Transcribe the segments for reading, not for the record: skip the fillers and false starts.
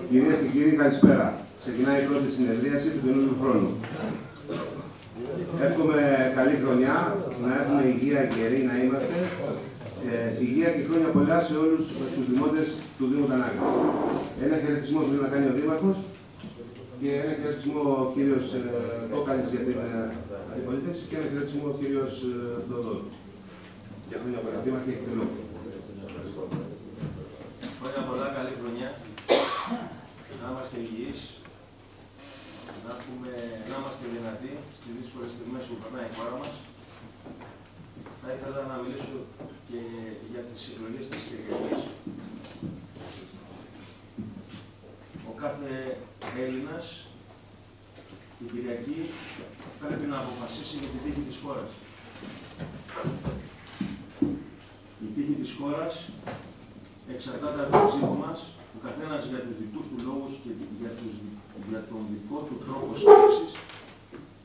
Κυρίες και κύριοι, καλησπέρα. Ξεκινάει η πρώτη συνεδρίαση του καινούριου χρόνου. Εύχομαι καλή χρονιά, να έχουμε υγεία και ιεροί να είμαστε. Υγεία και χρόνια πολλά σε όλους τους δημότες του Δήμου Τανάκα. Ένα χαιρετισμό που να κάνει ο Δήμαρχος και ένα χαιρετισμό ο κύριος Κόκαλης για την αντιπολίτευση και ένα χαιρετισμό ο κύριος Δοδόρου. Για χρόνια πολλά. Δήμαρχε, έχετε λόγο. Χρόνια πολλά, καλή χρονιά. Να είμαστε υγιείς, να είμαστε δυνατοί στις δύσκολες στιγμές που περνάει η χώρα μας. Θα ήθελα να μιλήσω και για τις εκλογές της Κυριακής. Ο κάθε Έλληνας την Κυριακή πρέπει να αποφασίσει για την τύχη της χώρας. Η τύχη της χώρας εξαρτάται από το ψήφο μας, ο καθένας για τους δικούς του λόγους και για τον δικό του τρόπο σκέψης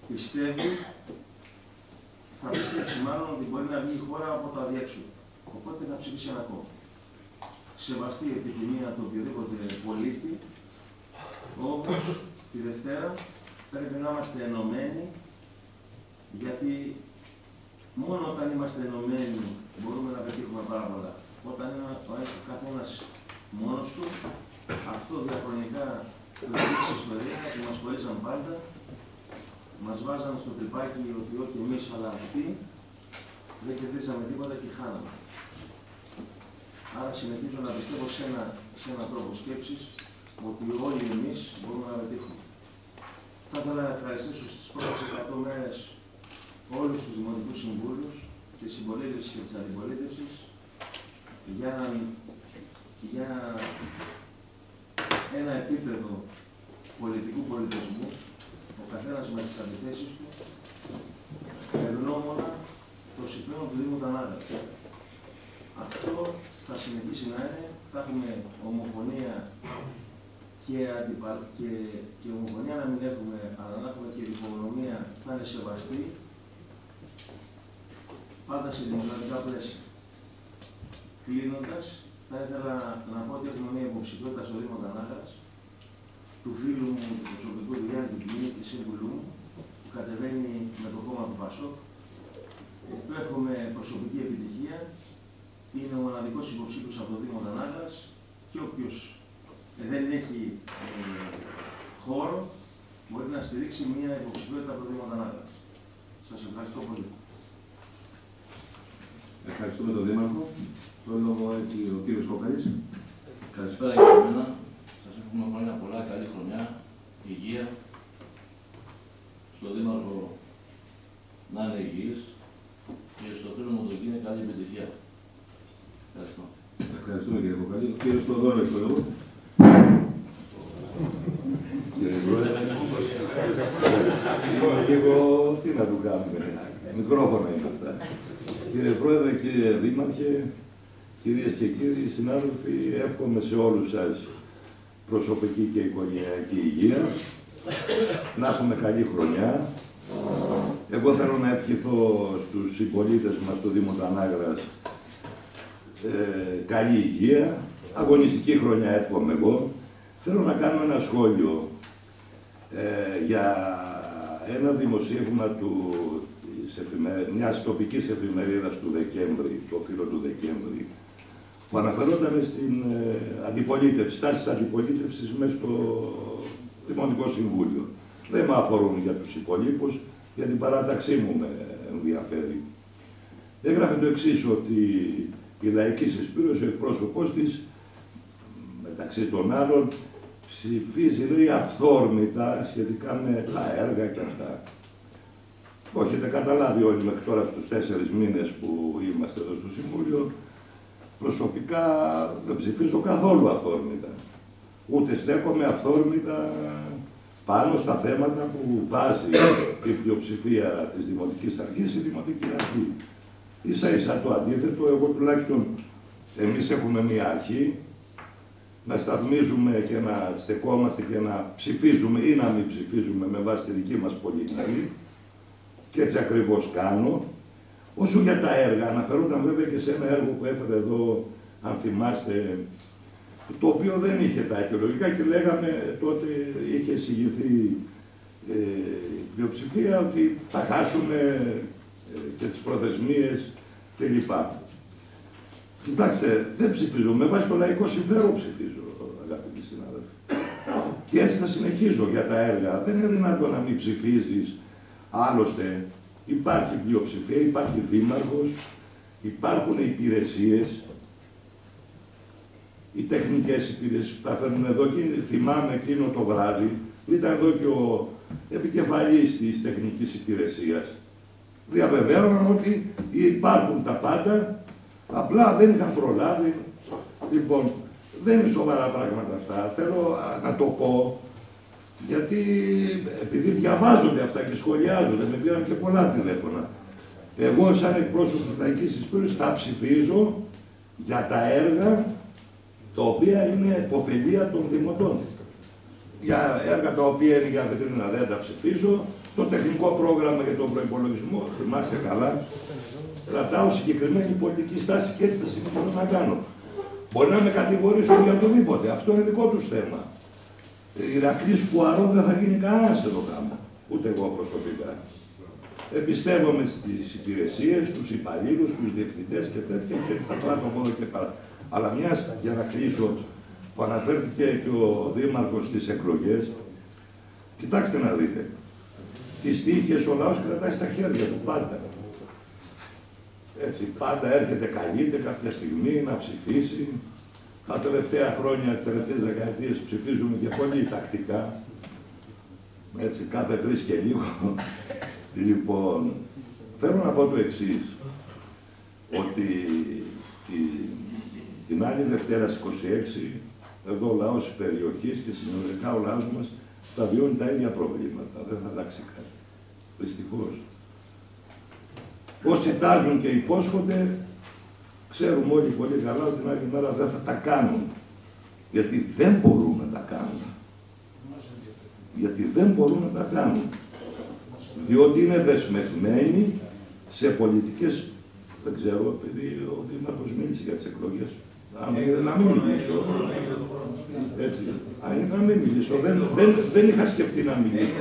πιστεύει, θα πιστέψει μάλλον ότι μπορεί να βγει η χώρα από το αδιέξοδο. Οπότε θα ψηφίσει ένα κόμμα. Σεβαστή επιθυμία του οποιοδήποτε πολίτη, όμως τη Δευτέρα πρέπει να είμαστε ενωμένοι, γιατί μόνο όταν είμαστε ενωμένοι μπορούμε να πετύχουμε πάρα πολλά. Όταν είναι ο καθένας μόνος του, αυτό διαχρονικά της ιστορία που μας χωρίζαν πάντα, μας βάζαν στο τρυπάκι ότι όχι εμείς αλλά αυτοί, δεν κερδίζαμε τίποτα και χάναμε. Άρα συνεχίζω να πιστεύω σε έναν τρόπο σκέψης ότι όλοι εμείς μπορούμε να πετύχουμε. Θα ήθελα να ευχαριστήσω στις πρώτες 100 μέρες όλους τους δημοτικούς συμβούλους, της συμπολίτευσης και της αντιπολίτευσης, για ένα επίπεδο πολιτικού πολιτισμού, ο καθένας με τις αντιθέσεις του, ευγνώμονα το συμφέρον του Δήμου Τανάκα. Αυτό θα συνεχίσει να είναι, θα έχουμε ομοφωνία και ομοφωνία να μην έχουμε, αλλά να έχουμε και διχογνωμία θα είναι σεβαστή, πάντα σε δημοκρατικά πλαίσια. Κλείνοντας, θα ήθελα να πω ότι έχουμε μια υποψηφιότητα στο Δήμο Τανάκας του φίλου μου, του προσωπικού του Γιάννη Τυπλίνη και σύμβουλου μου, που κατεβαίνει με το κόμμα του Πασόκ. Του εύχομαι προσωπική επιτυχία. Είναι ο μοναδικός υποψήφιος από το Δήμο Τανάκας και όποιος δεν έχει χώρο μπορεί να στηρίξει μια υποψηφιότητα από το Δήμο Τανάκας. Σας ευχαριστώ πολύ. Ευχαριστούμε τον Δήμαρχο. Το λόγο έχει ο κύριος Κόκαλης. Καλησπέρα και από μένα. Σας εύχομαι χρόνια πολλά, καλή χρονιά, υγεία. Στον Δήμαρχο να είναι υγιής και στο φίλο μου το γίνει καλή επιτυχία. Ευχαριστώ. Ευχαριστούμε κύριε Κόκαλη. Ο κύριος Θοδόρου έχει το λόγο. Κύριε Πρόεδρε, λίγο τι να του κάνουμε. Μικρόφωνα είναι αυτά. Κύριε Πρόεδρε, κύριε Δήμαρχε, κυρίες και κύριοι συνάδελφοι, εύχομαι σε όλους σας προσωπική και οικογενειακή υγεία, να έχουμε καλή χρονιά. Εγώ θέλω να ευχηθώ στους συμπολίτες μας του Δήμου Τανάγρας καλή υγεία, αγωνιστική χρονιά εύχομαι εγώ. Θέλω να κάνω ένα σχόλιο για ένα δημοσίευμα μιας τοπικής εφημερίδας του Δεκέμβρη, το φύλλο του Δεκέμβρη, που αναφερόταν στην αντιπολίτευση, στάσεις αντιπολίτευσης μέσα στο Δημοτικό Συμβούλιο. Δεν με αφορούν για τους υπολείπους, για την παράταξή μου με ενδιαφέρει. Έγραφε το εξής, ότι η Λαϊκή Συσπήρωση, ο εκπρόσωπός της, μεταξύ των άλλων, ψηφίζει, λέει, αυθόρμητα σχετικά με τα έργα και αυτά. Το έχετε καταλάβει όλοι μέχρι τώρα στους 4 μήνες που είμαστε εδώ στο Συμβούλιο. Προσωπικά δεν ψηφίζω καθόλου αυθόρμητα. Ούτε στέκομαι αυθόρμητα πάνω στα θέματα που βάζει η πλειοψηφία της Δημοτικής Αρχής, η Δημοτική Αρχή. Ίσα-ίσα το αντίθετο, εγώ τουλάχιστον, εμείς έχουμε μία αρχή, να σταθμίζουμε και να στεκόμαστε και να ψηφίζουμε ή να μην ψηφίζουμε με βάση τη δική μας πολιτική. Και έτσι ακριβώς κάνω. Όσο για τα έργα, αναφερόταν βέβαια και σε ένα έργο που έφερε εδώ, αν θυμάστε, το οποίο δεν είχε τα αιτιολογικά και λέγαμε τότε, είχε εισηγηθεί πλειοψηφία ότι θα χάσουμε και τις προθεσμίες κλπ. Κοιτάξτε, δεν ψηφίζω, με βάση το λαϊκό συμφέρον ψηφίζω, αγαπητοί συνάδελφοι. Και έτσι θα συνεχίζω για τα έργα. Δεν είναι δυνατόν να μην ψηφίζεις. Άλλωστε, υπάρχει πλειοψηφία, υπάρχει δήμαρχος, υπάρχουν υπηρεσίες, οι τεχνικές υπηρεσίες που τα φέρνουν εδώ και θυμάμαι εκείνο το βράδυ, ήταν εδώ και ο επικεφαλής της τεχνικής υπηρεσίας. Διαβεβαίωναν ότι υπάρχουν τα πάντα, απλά δεν είχαν προλάβει. Λοιπόν, δεν είναι σοβαρά πράγματα αυτά. Θέλω να το πω, γιατί επειδή διαβάζονται αυτά και σχολιάζονται, με πήραν και πολλά τηλέφωνα. Εγώ, σαν εκπρόσωπο της Λαϊκής Εισπύρωσης, θα ψηφίζω για τα έργα τα οποία είναι υποφελία των δημοτών. Για έργα τα οποία είναι για βιτρίνα δεν τα ψηφίζω. Το τεχνικό πρόγραμμα για τον προϋπολογισμό, θυμάστε καλά, κρατάω συγκεκριμένη πολιτική στάση και έτσι θα συνεχίσω να κάνω. Μπορεί να με κατηγορήσουν για οτιδήποτε. Αυτό είναι δικό τους θέμα. Ηρακλής Πουαρό δεν θα γίνει κανένας εδώ γάμο. Ούτε εγώ προσωπικά. Εμπιστεύομαι στις υπηρεσίες, τους υπαλλήλους, τους διευθυντές και τέτοια και έτσι θα πλάτω από εδώ και πέρα. Αλλά μιας, για να κλείσω, που αναφέρθηκε και ο Δήμαρχος στις εκλογές, κοιτάξτε να δείτε. Τις τύχες ο λαός κρατάει στα χέρια του πάντα. Έτσι, πάντα έρχεται, καλείται κάποια στιγμή να ψηφίσει. Τα τελευταία χρόνια, τις τελευταίες δεκαετίες ψηφίζουμε και πολύ τακτικά. Έτσι, κάθε 3 και λίγο. Λοιπόν, θέλω να πω το εξής. Ότι την άλλη Δευτέρα στις 26, εδώ ο λαός της περιοχής και συνολικά ο λαός μας θα βιώνει τα ίδια προβλήματα. Δεν θα αλλάξει κάτι. Δυστυχώς. Όσοι τάζουν και υπόσχονται, ξέρουμε όλοι πολύ καλά ότι την άλλη μέρα δεν θα τα κάνουν. Γιατί δεν μπορούν να τα κάνουν. Γιατί δεν μπορούν να τα κάνουν. Διότι είναι δεσμευμένοι σε πολιτικές, δεν ξέρω, επειδή ο Δήμαρχος μίλησε για τις εκλογές. Να μην μιλήσω. Έτσι. Να μην μιλήσω. Δεν είχα σκεφτεί να μιλήσω.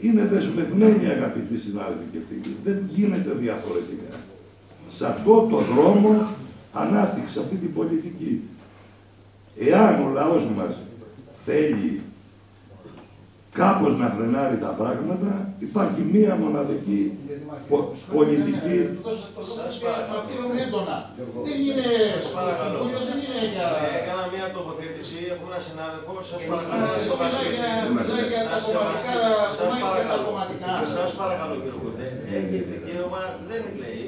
Είναι δεσμευμένοι, αγαπητοί συνάδελφοι και φίλοι. Δεν γίνεται διαφορετικά. Σε αυτό το δρόμο ανάπτυξη, αυτή την πολιτική. Εάν ο λαός μας θέλει κάπως να φρενάρει τα πράγματα, υπάρχει μία μοναδική πολιτική. Δεν είναι παρακαλώ. Έκανα μία τοποθέτηση, έχουμε ένα συνάδελφο, σας παρακαλώ κύριε Κούτε, έχει δικαίωμα, δεν λέει,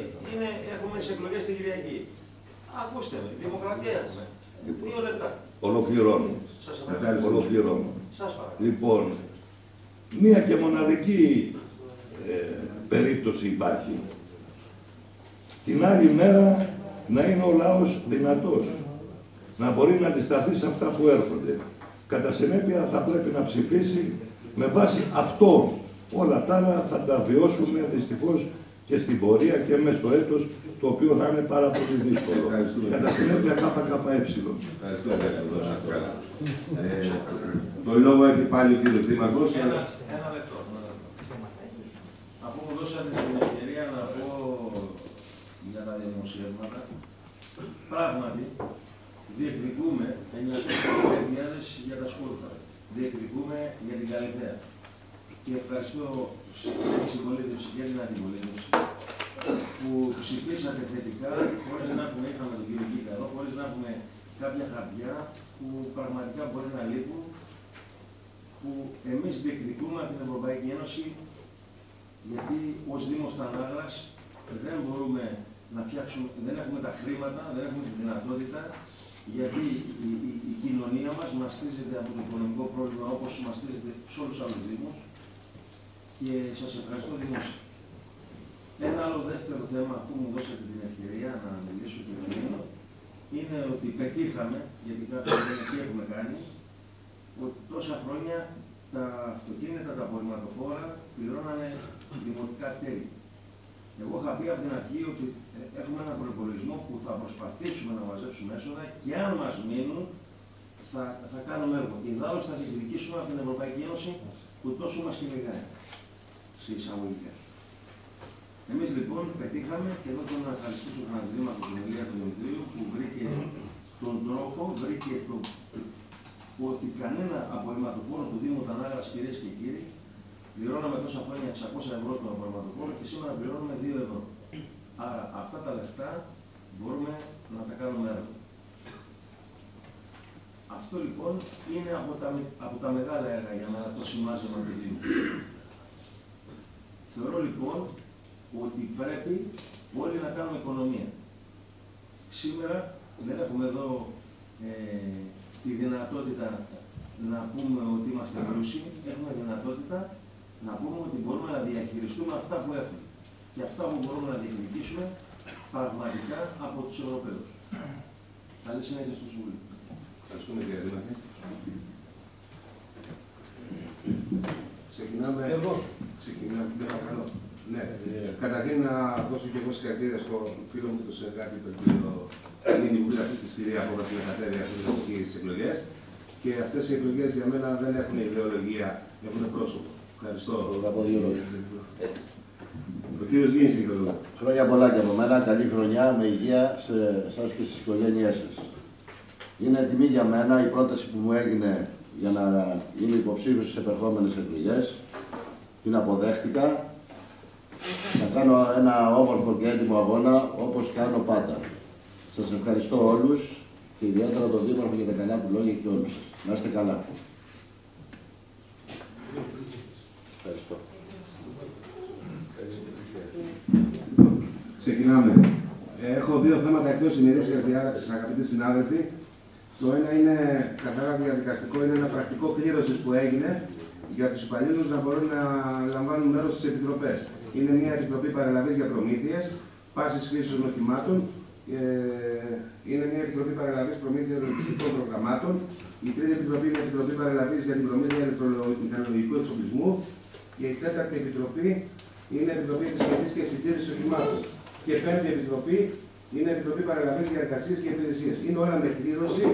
έχουμε τις εκλογές την Κυριακή. Ακούστε με, δημοκρατία έχουμε. 2 λεπτά. Ολοκληρώνω. Ολοκληρώνω. Λοιπόν, μία και μοναδική περίπτωση υπάρχει. Την άλλη μέρα να είναι ο λαός δυνατός, να μπορεί να αντισταθεί σε αυτά που έρχονται. Κατά συνέπεια θα πρέπει να ψηφίσει με βάση αυτό. Όλα τα άλλα θα τα βιώσουμε δυστυχώς και στην πορεία και μέσα στο έτος, το οποίο θα είναι πάρα πολύ δύσκολο. Κατά συνέπεια ΚΚΕ. Το λόγο έχει πάλι ο κύριος Δήμαρχος. Ένα λεπτό. Αφού μου δώσατε την ευκαιρία να πω για τα δημοσιεύματα, πράγματι διεκδικούμε 900.000 για τα σκούρπα. Διεκδικούμε για την Καλυθέα. Και ευχαριστώ την συμπολίτευση και την αντιπολίτευση που ψηφίσατε θετικά, χωρίς να έχουμε, είχαμε τον κύριο Κίκαρο, χωρίς να έχουμε κάποια χαρτιά που πραγματικά μπορεί να λείπουν, που εμείς διεκδικούμε από την Ευρωπαϊκή Ένωση, γιατί ως Δήμος Τανάγρας δεν μπορούμε να φτιάξουμε, δεν έχουμε τα χρήματα, δεν έχουμε τη δυνατότητα, γιατί η κοινωνία μας μαστίζεται από το οικονομικό πρόβλημα όπως μαστίζεται σε όλους τους άλλους Δήμους, και σας ευχαριστώ δημόσια. Ένα άλλο δεύτερο θέμα, αφού μου δώσατε την ευκαιρία να μιλήσω και κλείνω, είναι ότι πετύχαμε, γιατί κάποια δεν έχουμε κάνει, ότι τόσα χρόνια τα αυτοκίνητα, τα απορριμματοφόρα πληρώνανε δημοτικά τέλη. Εγώ είχα πει από την αρχή ότι έχουμε ένα προϋπολογισμό που θα προσπαθήσουμε να μαζέψουμε έσοδα και αν μας μείνουν θα κάνουμε έργο. Ιδάλλως θα διεκδικήσουμε από την Ευρωπαϊκή Ένωση που τόσο μας κυνηγάει σε εισαγωγικά. Εμείς λοιπόν πετύχαμε και εδώ θέλω να ευχαριστήσω τον Αντιδήμαρχο του Ηλία του Δημητρίου που βρήκε τον τρόπο, βρήκε ότι κανένα απορριμματοφόρο του Δήμου Τανάγρας, κυρίες και κύριοι, πληρώναμε τόσα χρόνια 600 ευρώ τον απορριμματοφόρο και σήμερα πληρώνουμε 2 ευρώ. Άρα αυτά τα λεφτά μπορούμε να τα κάνουμε έργο. Αυτό λοιπόν είναι από τα μεγάλα έργα για να το σημάζουμε του Δήμου. Θεωρώ λοιπόν ότι πρέπει όλοι να κάνουμε οικονομία. Σήμερα δεν έχουμε εδώ τη δυνατότητα να πούμε ότι είμαστε πλούσιοι, έχουμε δυνατότητα να πούμε ότι μπορούμε να διαχειριστούμε αυτά που έχουμε και αυτά που μπορούμε να διεκδικήσουμε πραγματικά από τους Ευρωπαίους. Καλή συνέχεια στο Συμβούλιο. Ευχαριστούμε κύριε Δήμαρχε. Ξεκινάμε. Παρακαλώ. Ναι. Καταρχήν να δώσω και εγώ συγχαρητήρια στον φίλο μου, τον συνεργάτη, τον κύριο Νίνη, που πήρε αυτή τη σκληρή απόφαση να κατέβει αυτή τις εκλογές. Και αυτές οι εκλογές για μένα δεν έχουν ιδεολογία, έχουν πρόσωπο. Ευχαριστώ. Ο κύριος Γίνης, κύριε Λόγο. Χρόνια πολλά και από μένα. Καλή χρονιά με υγεία σε εσάς και στις οικογένειές σας. Είναι τιμή για μένα η πρόταση που μου έγινε για να είμαι υποψήφιος στις επερχόμενες εκλογές. Την αποδέχτηκα. Θα κάνω ένα όμορφο και έτοιμο αγώνα όπως κάνω πάντα. Σας ευχαριστώ όλους και ιδιαίτερα τον Δήμαρχο για τα καλά του λόγια και όλους σας. Να είστε καλά. Ευχαριστώ. Ξεκινάμε. Έχω δύο θέματα εκτός ημερήσιας διάταξης, αγαπητοί συνάδελφοι. Το ένα είναι καθαρά διαδικαστικό, είναι ένα πρακτικό κλήρωσης που έγινε για τους υπαλλήλους να μπορούν να λαμβάνουν μέρος στις επιτροπές. Είναι μια επιτροπή παραλαβής για προμήθειες, πάσης χρήσης οχημάτων. Είναι μια επιτροπή παραλαβής προμήθειας λογιστικών προγραμμάτων. Η τρίτη επιτροπή είναι επιτροπή παραλαβής για την προμήθεια ηλεκτρολογικού εξοπλισμού. Και η τέταρτη επιτροπή είναι επιτροπή επισκεπτής και συντήρησης οχημάτων. Και η πέμπτη επιτροπή είναι επιτροπή παραλαβής για εργασίες και υπηρεσίες. Είναι όλα με κλήρωση.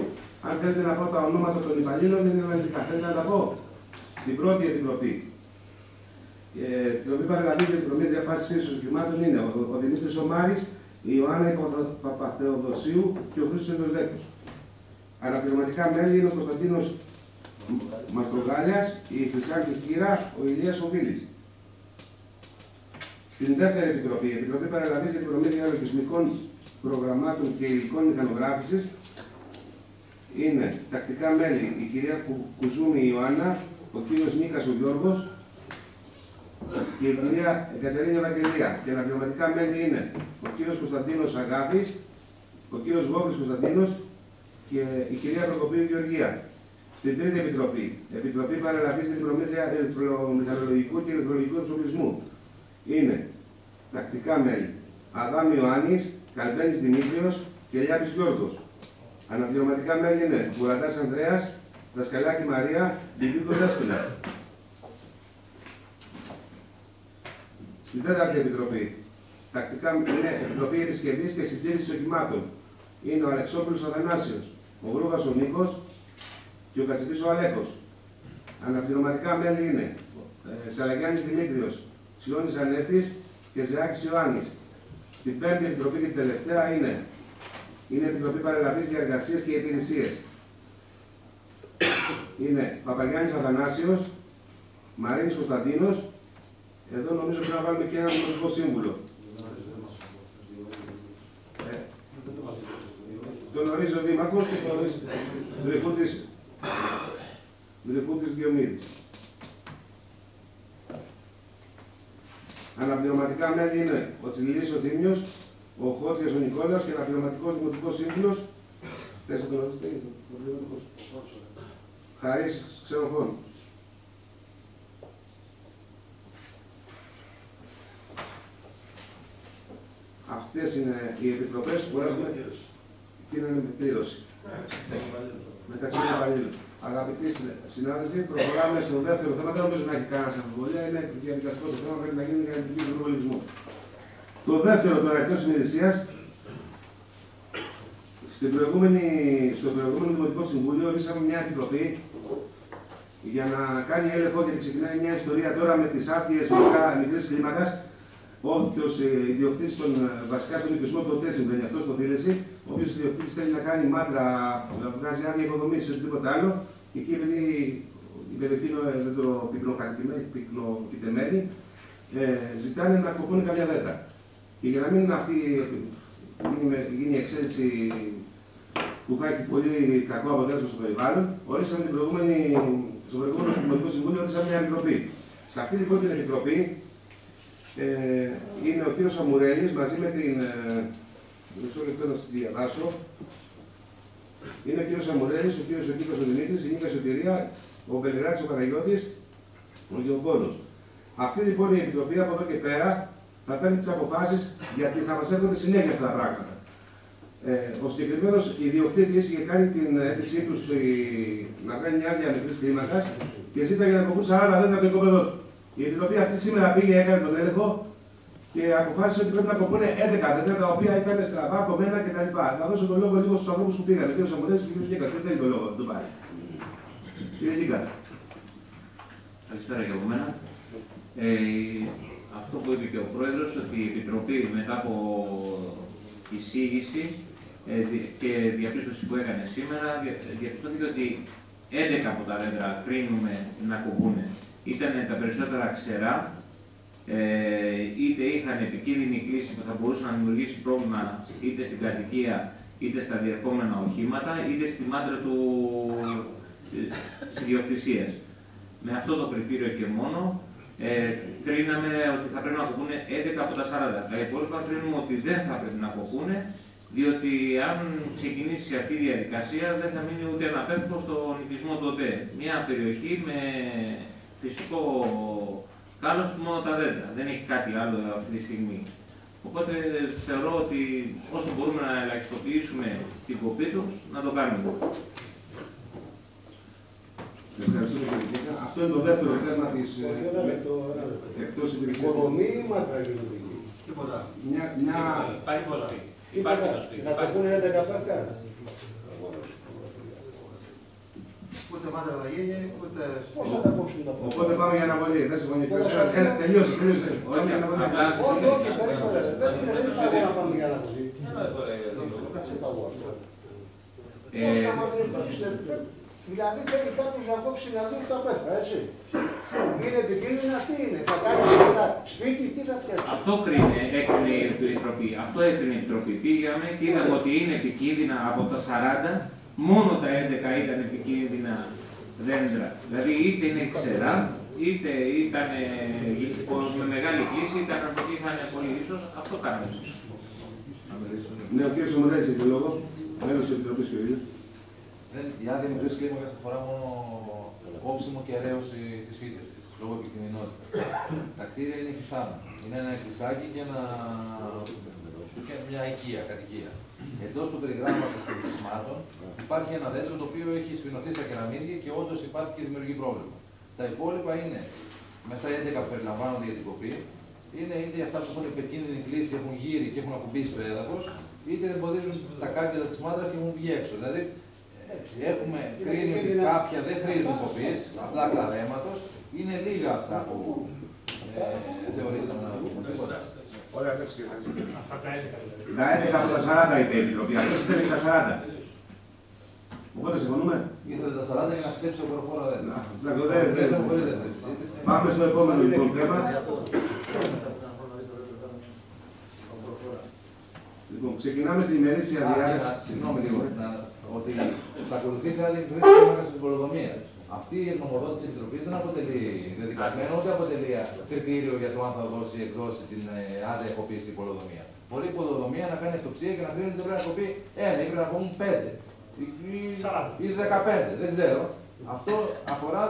Αν θέλετε να πω τα ονόματα των υπαλλήλων, είναι ελληνικά. Θέλετε να τα πω. Στην πρώτη επιτροπή. Η επιτροπή παραλαβής για την προμήθεια πάσης χρήσης οχημάτων είναι ο Δημήτρης Ομάρης, η Ιωάννα Παπαθεοδοσίου και ο Χρήστος Εντοσδέκος. Αναπληρωματικά μέλη είναι ο Κωνσταντίνος Μαστρογάλιας, η Χρυσάνθη Κύρα, ο Ηλίας Οβίλης. Στην δεύτερη επιτροπή, η Επιτροπή Παραλαβής για την προμήθεια λογισμικών προγραμμάτων και υλικών μηχανογράφησης, είναι τακτικά μέλη η κυρία Κουζούμη Ιωάννα, ο κύριος Νίκας ο Γιώργος και η κυρία Εκατερίνη Ευαγγελία. Και αναπληρωματικά μέλη είναι ο κύριος Κωνσταντίνος Αγάπης, ο κύριος Γόβρης Κωνσταντίνος και η κυρία Προκοπίου Γεωργία. Στην τρίτη επιτροπή, Επιτροπή Παραλαβής για την προμήθεια ηλεκτρομηχανολογικού και ηλεκτρολογικού εξοπλισμού, είναι τακτικά μέλη Αδάμ Ιωάννης, Καλπένης Δημήτριος και Λιάπης Γιώργος. Αναπληρωματικά μέλη είναι Μπουρατάς Ανδρέας, Δασκαλάκη Μαρία, Λιβίκο Δέσποινα. Στην τέταρτη επιτροπή, τακτικά είναι Επιτροπή Επισκευής και Συντήρησης Οχημάτων. Είναι ο Αλεξόπουλος Αθανάσιος, ο Γρούβας ο Νίκος και ο Κατσιπής ο Αλέκος. Αναπληρωματικά μέλη είναι Σαλαγιάννης Δημήτριος, Σιώνης Ανέστης και Ζεάκης Ιωάννης. Στην πέμπτη επιτροπή και τελευταία είναι Επιτροπή Παραλαβής για Εργασίες και Υπηρεσίες. Είναι Παπαγιάννης Αθανάσιος, Μαρίνης Κωνσταντίνος. Εδώ νομίζω πρέπει να βάλουμε και έναν νομικό σύμβουλο. Τον ορίζει ο Δήμαρχος και τον ορίζει Γρυφούτης Διομήδης. Αναπληρωματικά μέλη είναι ο Τσιλιλής ο Τίμιος, ο Χότσιας ο Νικόλαος και αναπληρωματικός δημοτικός σύμβουλος. Θες να τον ορίσετε, Χαρίς Ξενοφών. Αυτές είναι οι επιτροπές που έχουμε την ανεπιπλήρωση. Μεταξύ των υπαλλήλων. Αγαπητοί συνάδελφοι, προχωράμε στο δεύτερο θέμα. Δεν νομίζω να έχει κανένα αμφιβολία. Είναι διαδικαστικό το θέμα, πρέπει να γίνει για την του προπολογισμού. Το δεύτερο τώρα εκτός ημερησίας, στο προηγούμενο Δημοτικό Συμβούλιο ορίσαμε μια επιτροπή για να κάνει έλεγχο, γιατί ξεκινάει μια ιστορία τώρα με τις άπτιες μικρές κλίμακας. Όποιος ιδιοκτήτης βασικά στον οικισμό του ΟΤΕ συμβαίνει αυτό στο Θήλεση, όποιος ιδιοκτήτης θέλει να κάνει μάντρα, να βγάζει άδεια οικοδομής ή οτιδήποτε άλλο, και εκεί επειδή η περιοχή είναι πυκνοκυτεμένη, ζητάνε να κοπούν κάποια δέντρα. Και για να μην αυτή γίνει η εξέλιξη που θα έχει πολύ κακό αποτέλεσμα στο περιβάλλον, ορίσαμε στο προηγούμενο Δημοτικό Συμβούλιο ορίσαμε μια επιτροπή. Σε αυτή λοιπόν την επιτροπή είναι ο κύριος Αμουρέλης μαζί με την. Μισό λεπτό να σας διαβάσω. Είναι ο κύριος Αμουρέλης, ο κύριος Κίκος ο Δημήτρης, η Νίκα Σωτηρία, ο Μπελιγράτης ο Παναγιώτης, ο Γεωγκόνος. Αυτή λοιπόν η επιτροπή από εδώ και πέρα θα παίρνει τις αποφάσεις, γιατί θα μας έρχονται συνέχεια αυτά τα πράγματα. Ο συγκεκριμένος ιδιοκτήτης είχε κάνει την αίτησή του να κάνει μια άδεια μικρής κλίμακας και ζήταγε να κοπούν 40 δέντρα από το οικόπεδό του. Η επιτροπή αυτή σήμερα πήγε, έκανε τον έλεγχο και αποφάσισε ότι πρέπει να κοπούν 11 δέντρα τα οποία ήταν στραβά, κομμένα κτλ. Θα δώσω τον λόγο λίγο στους ανθρώπους που πήγαν, ο κ. Σαμουρέλης και ο κ. Γκέκας. Δεν θέλει τον λόγο να τον πάρει. Κύριε Γκέκα. Καλησπέρα και από μένα. Αυτό που είπε και ο Πρόεδρος, ότι η Επιτροπή μετά από εισήγηση και διαπίστωση που έκανε σήμερα, διαπιστώθηκε ότι 11 από τα δέντρα κρίνουμε να κοπούν. Ήταν τα περισσότερα ξερά, είτε είχαν επικίνδυνη κλίση που θα μπορούσε να δημιουργήσει πρόβλημα είτε στην κατοικία είτε στα διερχόμενα οχήματα, είτε στη μάντρα της ιδιοκτησίας. Με αυτό το κριτήριο και μόνο, κρίναμε ότι θα πρέπει να κοπούν 11 από τα 40. Τα υπόλοιπα κρίνουμε ότι δεν θα πρέπει να κοπούν, διότι αν ξεκινήσει αυτή η διαδικασία δεν θα μείνει ούτε ένα πέφτο στον οικισμό του ΟΤΕ. Μια περιοχή με φυσικό κάλος μόνο τα δέντρα. Δεν έχει κάτι άλλο αυτή τη στιγμή. Οπότε θεωρώ ότι όσο μπορούμε να ελαχιστοποιήσουμε την κοπή τους, να το κάνουμε. Ευχαριστούμε κύριε Γκέκα. Αυτό είναι το δεύτερο θέμα της εκτός υπηρεσίας. Οικοδομή ή μάτρα κοινωνική. Τίποτα. Υπάρχει το σπίτι. Υπάρχει το σπίτι. Να το πούνε 11 φεύγα. Ούτε μάτρα θα γίνει, ούτε. Πώς θα τα κόψουν τα πράγματα. Οπότε πάμε για αναβολή. Δεν συμφωνεί. Τελειώσε. Όχι, απλά Όχι, όχι, περίμενε. Δεν πάμε να πάμε για αναβολή. Δηλαδή θέλει κάποιος να κόψει να δει τα πέφρα, έτσι. Είναι επικίνδυνα, τι είναι, θα κάνει σπίτι, τι θα φτιάξει. Αυτό έκρινε η Επιτροπή. Αυτό έκρινε η Επιτροπή. Πήγαμε και είδαμε ότι είναι επικίνδυνα από τα 40, μόνο τα 11 ήταν επικίνδυνα δέντρα. Δηλαδή είτε είναι ξερά, είτε ήταν με μεγάλη κλίση, είτε είχαν πολύ ίσως. Αυτό κάναμε. Ναι, ο κύριος Ομονέλης έχει το λόγο. Μέλος της Επιτροπής και ο ίδιος. Η άδεια μικρής κλίμακας αφορά μόνο κόψιμο και αραίωση της φύτρας της, λόγω επικινδυνότητας. Τα κτίρια είναι υφιστάμενα. Είναι ένα εκκλησάκι και μια οικία, κατοικία. Εντός του περιγράμματος των κτισμάτων υπάρχει ένα δέντρο το οποίο έχει σφινωθεί στα κεραμίδια και όντως υπάρχει και δημιουργεί πρόβλημα. Τα υπόλοιπα είναι μέσα στα 11 που περιλαμβάνονται για την κοπή, είναι είτε αυτά που έχουν επικίνδυνη κλίση, έχουν γύρει και έχουν ακουμπήσει το έδαφος, είτε εμποδίζουν τα κάγκελα της μάντρας και έχουν βγει έξω. Δηλαδή, έχουμε κρίνει ότι κάποια δεν χρήζουν κοπής, απλά κλαδέματος. Είναι λίγα αυτά που θεωρήσαμε να πούμε. Ωραία, κάτσε και κάτσε. Τα 11 από τα 40 είπε η Επιτροπή. Αυτός θέλει τα 40. Οπότε συμφωνούμε. Ήθελε τα 40 για να χτέψει ο κοροφόρο δέντρα. Πάμε στο επόμενο λοιπόν θέμα. Λοιπόν, ξεκινάμε στην ημερήσια διάταξη. Συγγνώμη λίγο. Ότι θα ακολουθήσει άλλη χρήση κλίμακα στην πολεοδομία. Αυτή η γνωμοδότηση της Επιτροπής δεν αποτελεί δεδικασμένο, ούτε αποτελεί κριτήριο για το αν θα δώσει εκδώσει την άδεια κοπή στην πολεοδομία. Μπορεί η πολεοδομία να κάνει αυτοψία και να πει ότι δεν πρέπει να κοπεί 1 ή πρέπει να κοπούν 5 ή 15, δεν ξέρω. Αυτό αφορά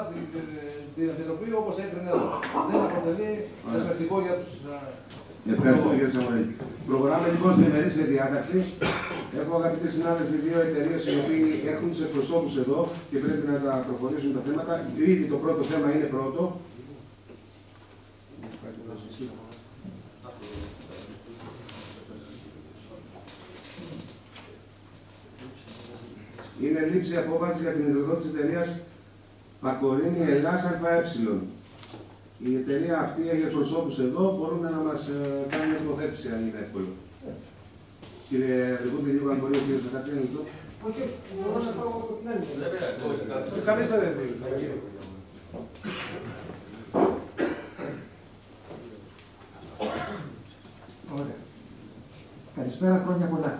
την Επιτροπή όπως έκρινε εδώ. Δεν αποτελεί δεσμευτικό για τους. Ευχαριστούμε κύριε Σαμαρή. Προχωράμε λοιπόν στην ημερήσια διάταξη. Έχω αγαπητοί συνάδελφοι δύο εταιρείες οι οποίοι έχουν τους εκπροσώπους εδώ και πρέπει να τα προχωρήσουν τα θέματα. Ήδη το πρώτο θέμα είναι πρώτο. είναι λήψη απόφαση για την υδροδότηση της εταιρείας Πακορίνη Ελλάς ΑΕ. Η εταιρεία αυτή έχει εκπροσώπους εδώ, μπορούν να μας κάνουν μια τοποθέτηση αν είναι εύκολο. Κύριε Ρηγούπη, λίγο αν μπορεί ο κύριος να κάτσει ένα λεπτό. Όχι, μπορώ να πάω από την άλλη. Καθίστε δεν θέλει. Ωραία. Καλησπέρα, χρόνια πολλά.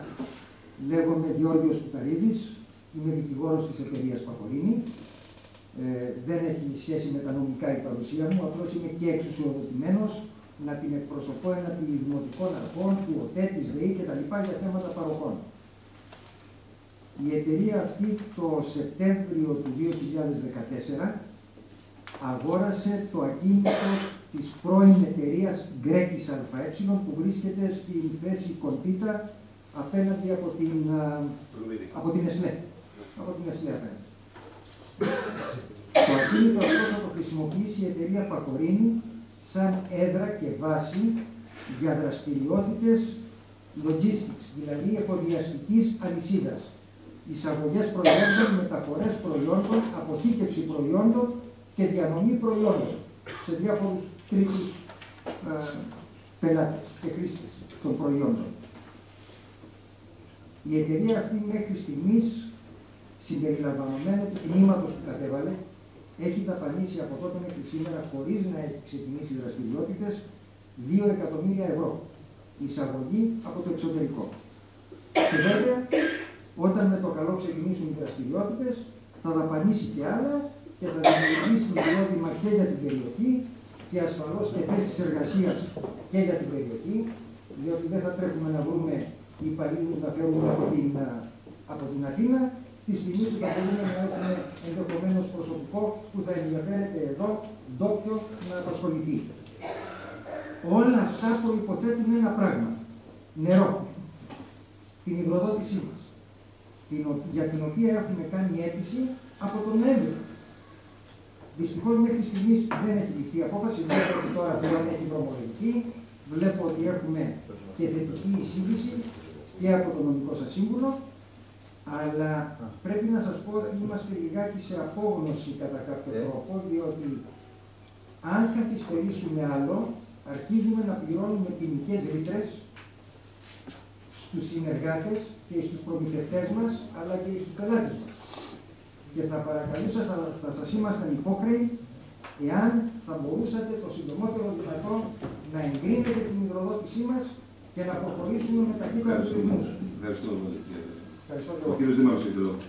Λέγομαι Γιώργος Κουταρίδης, είμαι δικηγόρος της εταιρείας Πακορίνη. Δεν έχει σχέση με τα νομικά η παρουσία μου, απλώς είμαι και εξουσιοδοτημένος να την εκπροσωπώ έναντι δημοτικών αρχών, του ΟΤΕ, της ΔΕΗ κτλ. Για θέματα παροχών. Η εταιρεία αυτή το Σεπτέμβριο του 2014 αγόρασε το ακίνητο της πρώην εταιρείας Γκρέκης ΑΕ που βρίσκεται στην θέση Κοντίτα απέναντι από την ΕΣΛΕ. Από την ΕΣΛΕ απέναντι. Το ακίνητο αυτό θα το χρησιμοποιήσει η εταιρεία Πακορίνη σαν έδρα και βάση για δραστηριότητες logistics, δηλαδή εφοδιαστικής αλυσίδας. Εισαγωγές προϊόντων, μεταφορές προϊόντων, αποθήκευση προϊόντων και διανομή προϊόντων σε διάφορους τρίτους πελάτες και χρήστες των προϊόντων. Η εταιρεία αυτή μέχρι στιγμής, συμπεριλαμβανομένου του τμήματος που κατέβαλε, έχει δαπανίσει από τότε μέχρι σήμερα, χωρίς να έχει ξεκινήσει δραστηριότητες, 2 εκατομμύρια ευρώ εισαγωγή από το εξωτερικό. Και βέβαια, όταν με το καλό ξεκινήσουν οι δραστηριότητες, θα δαπανίσει και άλλα και θα δημιουργήσει εισόδημα και για την περιοχή και ασφαλώς και θέσεις εργασίας και για την περιοχή, διότι δεν θα τρέχουμε να βρούμε υπαλλήλους να φέρουμε από την Αθήνα, τη στιγμή που θα μπορούμε να έχουμε ενδεχομένως προσωπικό που θα ενδιαφέρεται εδώ, ντόπιο, να απασχοληθεί. Όλα αυτά προϋποθέτουν ένα πράγμα. Νερό. Την υδροδότησή μας. Για την οποία έχουμε κάνει αίτηση από τον Νοέμβριο. Δυστυχώς μέχρι στιγμής δεν έχει ληφθεί απόφαση, βλέπω ότι τώρα πλέον έχει δρομολογηθεί, βλέπω ότι έχουμε και θετική εισήγηση και από το νομικό σας σύμβουλο, αλλά πρέπει να σας πω ότι είμαστε λιγάκι σε απόγνωση κατά κάποιο τρόπο, διότι αν καθυστερήσουμε άλλο, αρχίζουμε να πληρώνουμε ποινικές ρήτρες στους συνεργάτες και στους προμηθευτές μας, αλλά και στους πελάτες μας. Και θα παρακαλούσα, θα σας ήμασταν υπόχρεοι, εάν θα μπορούσατε το συντομότερο δυνατό να εγκρίνετε την υδροδότησή μας και να προχωρήσουμε με ταχύτατους ρυθμούς. Ευχαριστώ. Ο κύριος Δήμαρχος έχει το λόγο.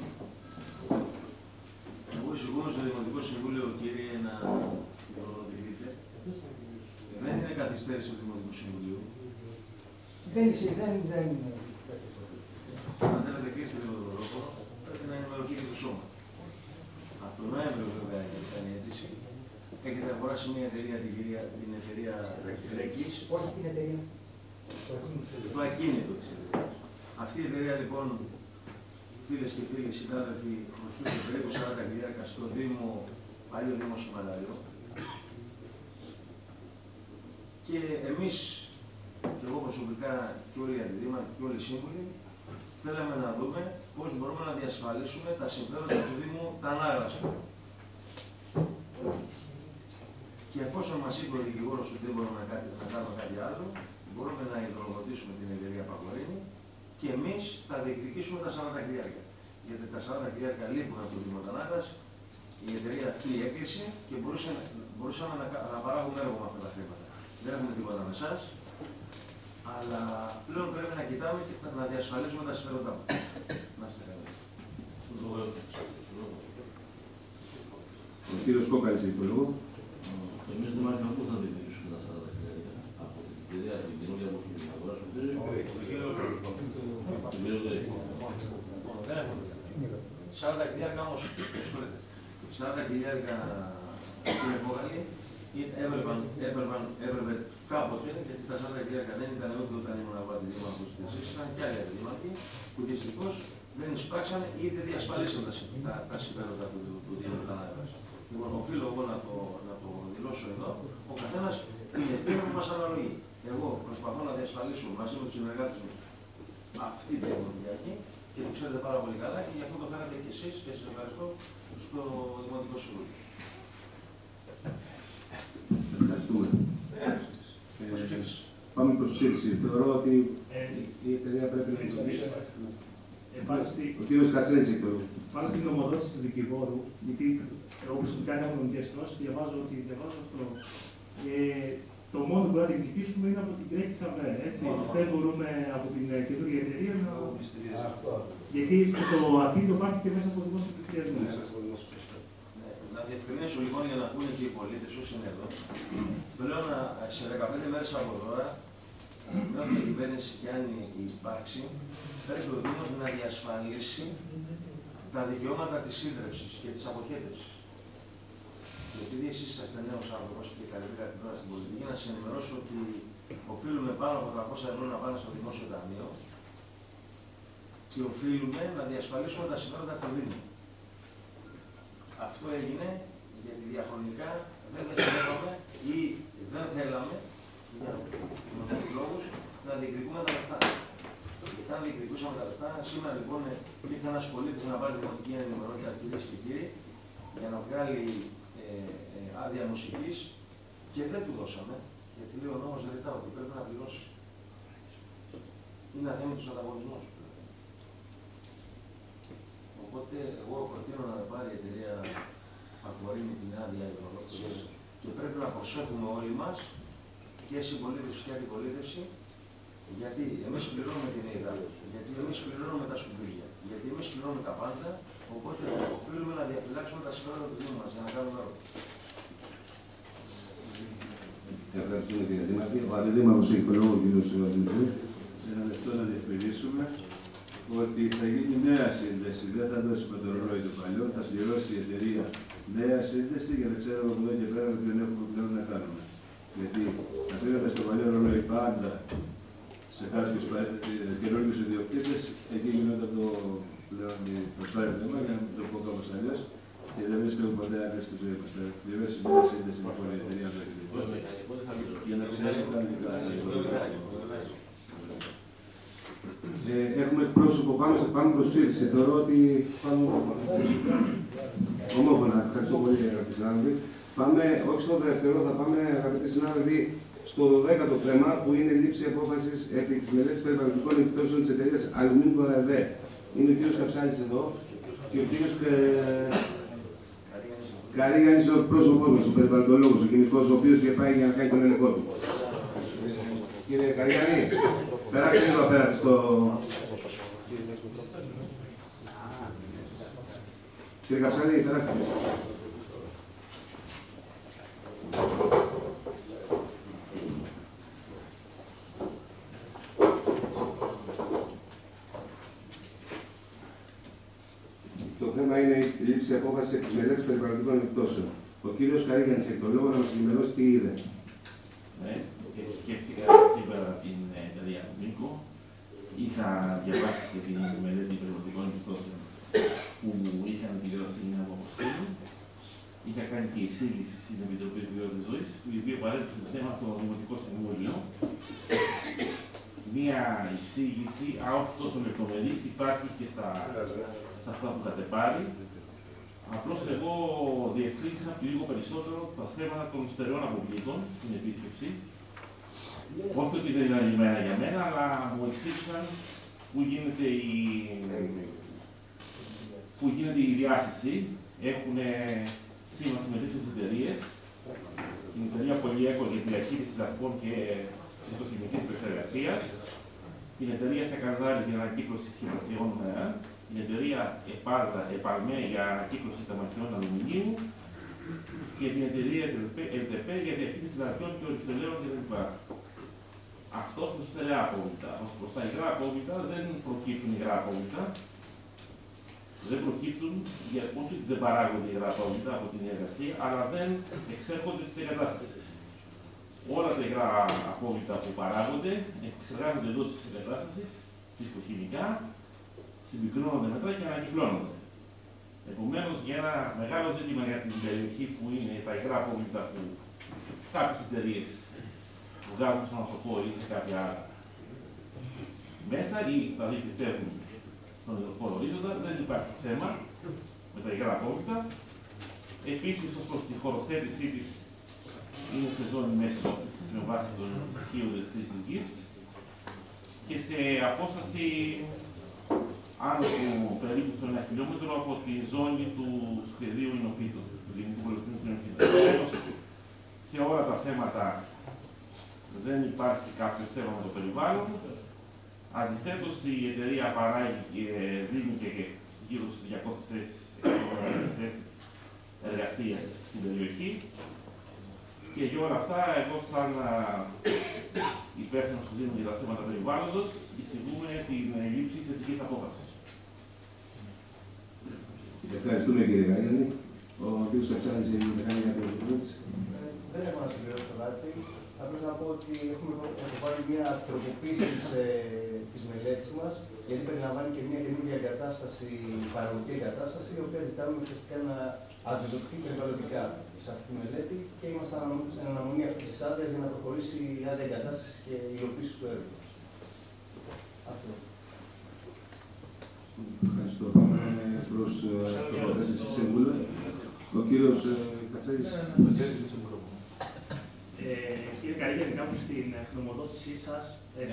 Εγώ εισηγούμαι στο Δημοτικό Συμβούλιο, κύριε, να υδροδοτηθείτε. Δεν είναι καθυστέρηση του Δημοτικού Συμβουλίου. Δεν είναι. Αν θέλετε κλείσετε λίγο τον τρόπο, πρέπει να ενημερωθεί και το σώμα. Από τον Νοέμβριο, βέβαια, έχει κάνει αίτηση. Έχετε αγοράσει μια εταιρεία, την εταιρεία Γκρέκης. Όχι την εταιρεία. Το ακίνητο της εταιρείας. Αυτή η εταιρεία, λοιπόν, φίλες και φίλοι, συνάδελφοι, χρωστούσε περίπου 40.000 στο Δήμο, παλιό Δήμο Σωματάριο. Και εμείς, και εγώ προσωπικά και όλοι οι αντιδήμαρχοι και όλοι οι σύμβουλοι, θέλαμε να δούμε πώς μπορούμε να διασφαλίσουμε τα συμφέροντα του Δήμου τα ανάγρασα. Και εφόσον μας είπε ο δικηγόρος ότι δεν μπορούμε να κάνουμε κάτι άλλο, μπορούμε να υδροδοτήσουμε την εταιρεία Πακορίνη και εμείς θα διεκδικήσουμε τα 40.000. Γιατί τα 40.000 λείπουν από το Δήμο Τανάγρας, η εταιρεία αυτή έκλεισε και μπορούσαμε να παράγουμε έργο με αυτά τα χρήματα. Δεν έχουμε τίποτα με εσάς, αλλά πλέον πρέπει να κοιτάμε και να διασφαλίσουμε τα συμφέροντά μας. Να είστε καλά. Ο κύριος Κόκαλης έχει το λόγο. Εμείς δεν μάθαμε πού θα διεκδικήσουμε τα 40.000 από την εταιρεία, την καινούργια που έχει αγοράσει ο κύριος. Δεν έχουμε. 40.000 όμως, 40.000 στην επόγαλη έπρεπε κάποτε, γιατί τα 40.000 δεν ήταν ούτε όταν ήμουν από τη Δήμαρχος της Εσείς, ήταν και άλλοι αντιδήμαρχοι που δυστυχώς δεν εισπράξαν ή δεν διασφαλίσαν τα συμφέροντα του Δήμου Τανάγρας. Λοιπόν, οφείλω εγώ να το δηλώσω εδώ, ο καθένας την ευθύνη που μας αναλογεί. Εγώ προσπαθώ να διασφαλίσω μαζί με τους συνεργάτες μου αυτή την δημοτική Και το ξέρετε πάρα πολύ καλά και γι' αυτό το φέρατε και εσείς και σας ευχαριστώ στο Δημοτικό Συμβούλιο. Ευχαριστούμε. Πάμε προς ψήφιση. Θεωρώ ότι η εταιρεία πρέπει να εξηγήσει. Ο κύριος Κατσέλης έχει το λόγο. Πάνω στην νομοδότηση του δικηγόρου, γιατί όπως κάνει από νομικές γνώσεις, διαβάζω αυτό. Το μόνο που θα διεκδικήσουμε είναι από την Κρέτη Σαββέ. Δεν μπορούμε από την καινούργια εταιρεία να. Γιατί το ακίνητο υπάρχει και μέσα από το δημόσιο πληστηριασμό. Να διευκρινίσω λοιπόν για να πούνε και οι πολίτες όσοι είναι εδώ. Πλέον σε 15 μέρες από τώρα, με όποια κυβέρνηση και αν υπάρξει, πρέπει ο Δήμος να διασφαλίσει τα δικαιώματα της σύντρευσης και της αποχέτευσης. Και επειδή εσείς είσαστε νέος άνθρωπος και καλύπτετε τώρα στην πολιτική, να σας ενημερώσω ότι οφείλουμε πάνω από 800 ευρώ να πάνε στο Δημόσιο Ταμείο και οφείλουμε να διασφαλίσουμε τα συμφέροντα του Δήμου. Αυτό έγινε γιατί διαχρονικά δεν δεσμεύαμε ή δεν θέλαμε, για γνωστούς λόγους, να διεκδικούμε τα λεφτά. Και αν διεκδικούσαμε τα λεφτά, σήμερα λοιπόν ήρθε ένας πολίτης να πάρει δημοτική ενημερότητα, κυρίες και κύριοι, για να βγάλει άδεια μουσικής και δεν του δώσαμε, γιατί λέει ο νόμος ρητά ότι πρέπει να πληρώσει. Είναι αθέμητος ανταγωνισμός. Οπότε εγώ προτείνω να με πάρει η εταιρεία Ακουαρίνη την άδεια υδροδότησης και πρέπει να προσέχουμε όλοι μας και συμπολίτευση και αντιπολίτευση, γιατί εμείς πληρώνουμε την ύδρα, γιατί εμείς πληρώνουμε τα σκουπίδια, γιατί εμείς πληρώνουμε τα πάντα, οπότε οφείλουμε να διαφυλάξουμε τα συμφέροντα του Δήμου μας για να κάνουμε έργο. Ευχαριστούμε κύριε Δήμαρχε. Ο Αντιδήμαρχος έχει το λόγο, κύριος Αντιδήμαρχος. Ένα λεπτό να διευκρινίσουμε ότι θα γίνει νέα σύνδεση. Δεν θα δώσουμε το ρολόι του παλιού, θα πληρώσει η εταιρεία νέα σύνδεση για να ξέρουμε από εδώ και πέρα ότι δεν έχουμε πλέον να κάνουμε. Γιατί θα πήγαμε στο παλιό ρολόι πάντα σε κάποιους καινούργιους ιδιοκτήτες, εκεί γινόταν το πλέον προσφέρει θέμα, για να μην το πω κάπως αλλιώς, και δεν βρίσκουμε ποτέ άκρη στη ζωή μας. Θα πληρώσει νέα σύνδεση λοιπόν η εταιρεία μέχρι την για να ξέρουμε καλύτερα. Έχουμε εκπρόσωπο, πάμε προς ψήφιση. Θεωρώ ότι πάμε ομόφωνα. Ευχαριστώ πολύ αγαπητοί συνάδελφοι. Πάμε, όχι στο δεύτερο, θα πάμε αγαπητοί συνάδελφοι στο 12ο θέμα που είναι η λήψη απόφασης επί της μελέτης περιβαλλοντικών επιπτώσεων της εταιρείας Αλουμίνου του ΑΕΔ. Είναι ο κύριος Καψάλης εδώ και ο κύριος Καρίγανης, ο πρόσωπός μας, ο περιβαλλοντολόγος, ο χημικός, ο οποίος και πάει για να κάνει τον έλεγχό του. Κύριε Καρίγανη, περάξτε εδώ πέρα στο... Κύριε Καψάλη, περάστε. Το θέμα είναι η λήψη απόφαση επί της μελέτης περιβαλλοντικών επιπτώσεων. Ο κύριος Καρίγανης έχει το λόγο να μας ενημερώσει τι είδε. Ναι, σκέφτηκα σήμερα την εταιρεία του Μίκο. Είχα διαβάσει και την μελέτη περιβαλλοντικών επιπτώσεων που είχαν δηλώσει να αποφασίσουν. Είχα κάνει και εισήγηση στην Επιτροπή Ποιότητας Ζωής, η οποία παρέλειψε το θέμα στο Δημοτικό Συμβούλιο. Μία εισήγηση, όχι τόσο λεπτομερής, υπάρχει και σε αυτά που είχατε πάρει. Απλώς εγώ διευκρίνησα λίγο περισσότερο τα θέματα των στερεών αποβλήτων στην επίσκεψη. Όχι ότι δεν είναι ημέρα για μένα, αλλά μου εξήγησαν που γίνεται η διάσηση. Έχουν σύμβαση με τέτοιες εταιρείες. Την εταιρεία Πολυέκο για τη διαχείριση δασικών και φυτοχημικής επεξεργασίας. Την εταιρεία Σακαρδάρη για ανακύκλωση σχηματιών, την εταιρεία Επαλμέ για ανακύκλωση ταμαχιών αλουμινίου και την εταιρεία ΕΤΕΠΕ για διαχείριση δασικών και ορυκτολέων κλπ. Αυτό προς τα υγρά απόβλητα. Ως προς τα υγρά απόβλητα δεν προκύπτουν υγρά απόβλητα. Δεν προκύπτουν, όχι ότι δεν παράγονται υγρά απόβλητα από την εργασία, αλλά δεν εξέρχονται της εγκατάστασης. Όλα τα υγρά απόβλητα που παράγονται εξεργάζονται εντός της εγκατάστασης, φυσικοχημικά, συμπυκνώνονται μετά και ανακυκλώνονται. Επομένως, για ένα μεγάλο ζήτημα για την περιοχή που είναι τα υγρά απόβλητα που κάποιες εταιρείες βγάζουν στο νοσοκό ή σε κάποια άλλα μέσα ή τα διοικητεύουν στον υδροφόρο ορίζοντα, δεν υπάρχει θέμα με τα υγρά απόβλητα. Επίσης, ως προς τη χωροθέτησή της, είναι σε ζώνη μέσης όθησης με βάση των ισχύοντες χρήσης γης και σε απόσταση άνω του περίπου στο 1 χιλιόμετρο από τη ζώνη του σχεδίου Ινοφύτου, του Ελληνικού Πολυεθνικού Ινοφύτου. Επομένως, σε όλα τα θέματα δεν υπάρχει κάποιο θέμα με το περιβάλλον. Αντιθέτως, η εταιρεία παράγει και δίνει και γύρω στις 200 θέσεις εργασίας στην περιοχή. Και για όλα αυτά, εγώ σαν υπεύθυνος του Δήμου για τα θέματα περιβάλλοντος, εισηγούμε την λήψη της θετικής απόφασης. Ευχαριστούμε κύριε Γάγιαννη. Ο κ. Σαψάλης έχει κάνει κάποια ερώτηση. Δεν έχω να συμπληρώσω κάτι. Θα πρέπει να πω ότι έχουμε βάλει μια τροποποίηση της μελέτης μας, γιατί περιλαμβάνει και μια καινούργια εγκατάσταση, παραγωγική εγκατάσταση, η οποία ζητάμε ουσιαστικά να αντιδοτηθεί περιβαλλοντικά σε αυτή τη μελέτη και είμαστε εν αναμονή αυτής της άδειας για να προχωρήσει η άδεια εγκατάσταση και η υλοποίηση του έργου. Αυτό. Ευχαριστώ. Πάμε προς τοποθέτηση συμβούλων. Ο κύριος Κατσέλης. Κύριε Καρύγιαννη, κάπου στην γνωμοδότησή σας,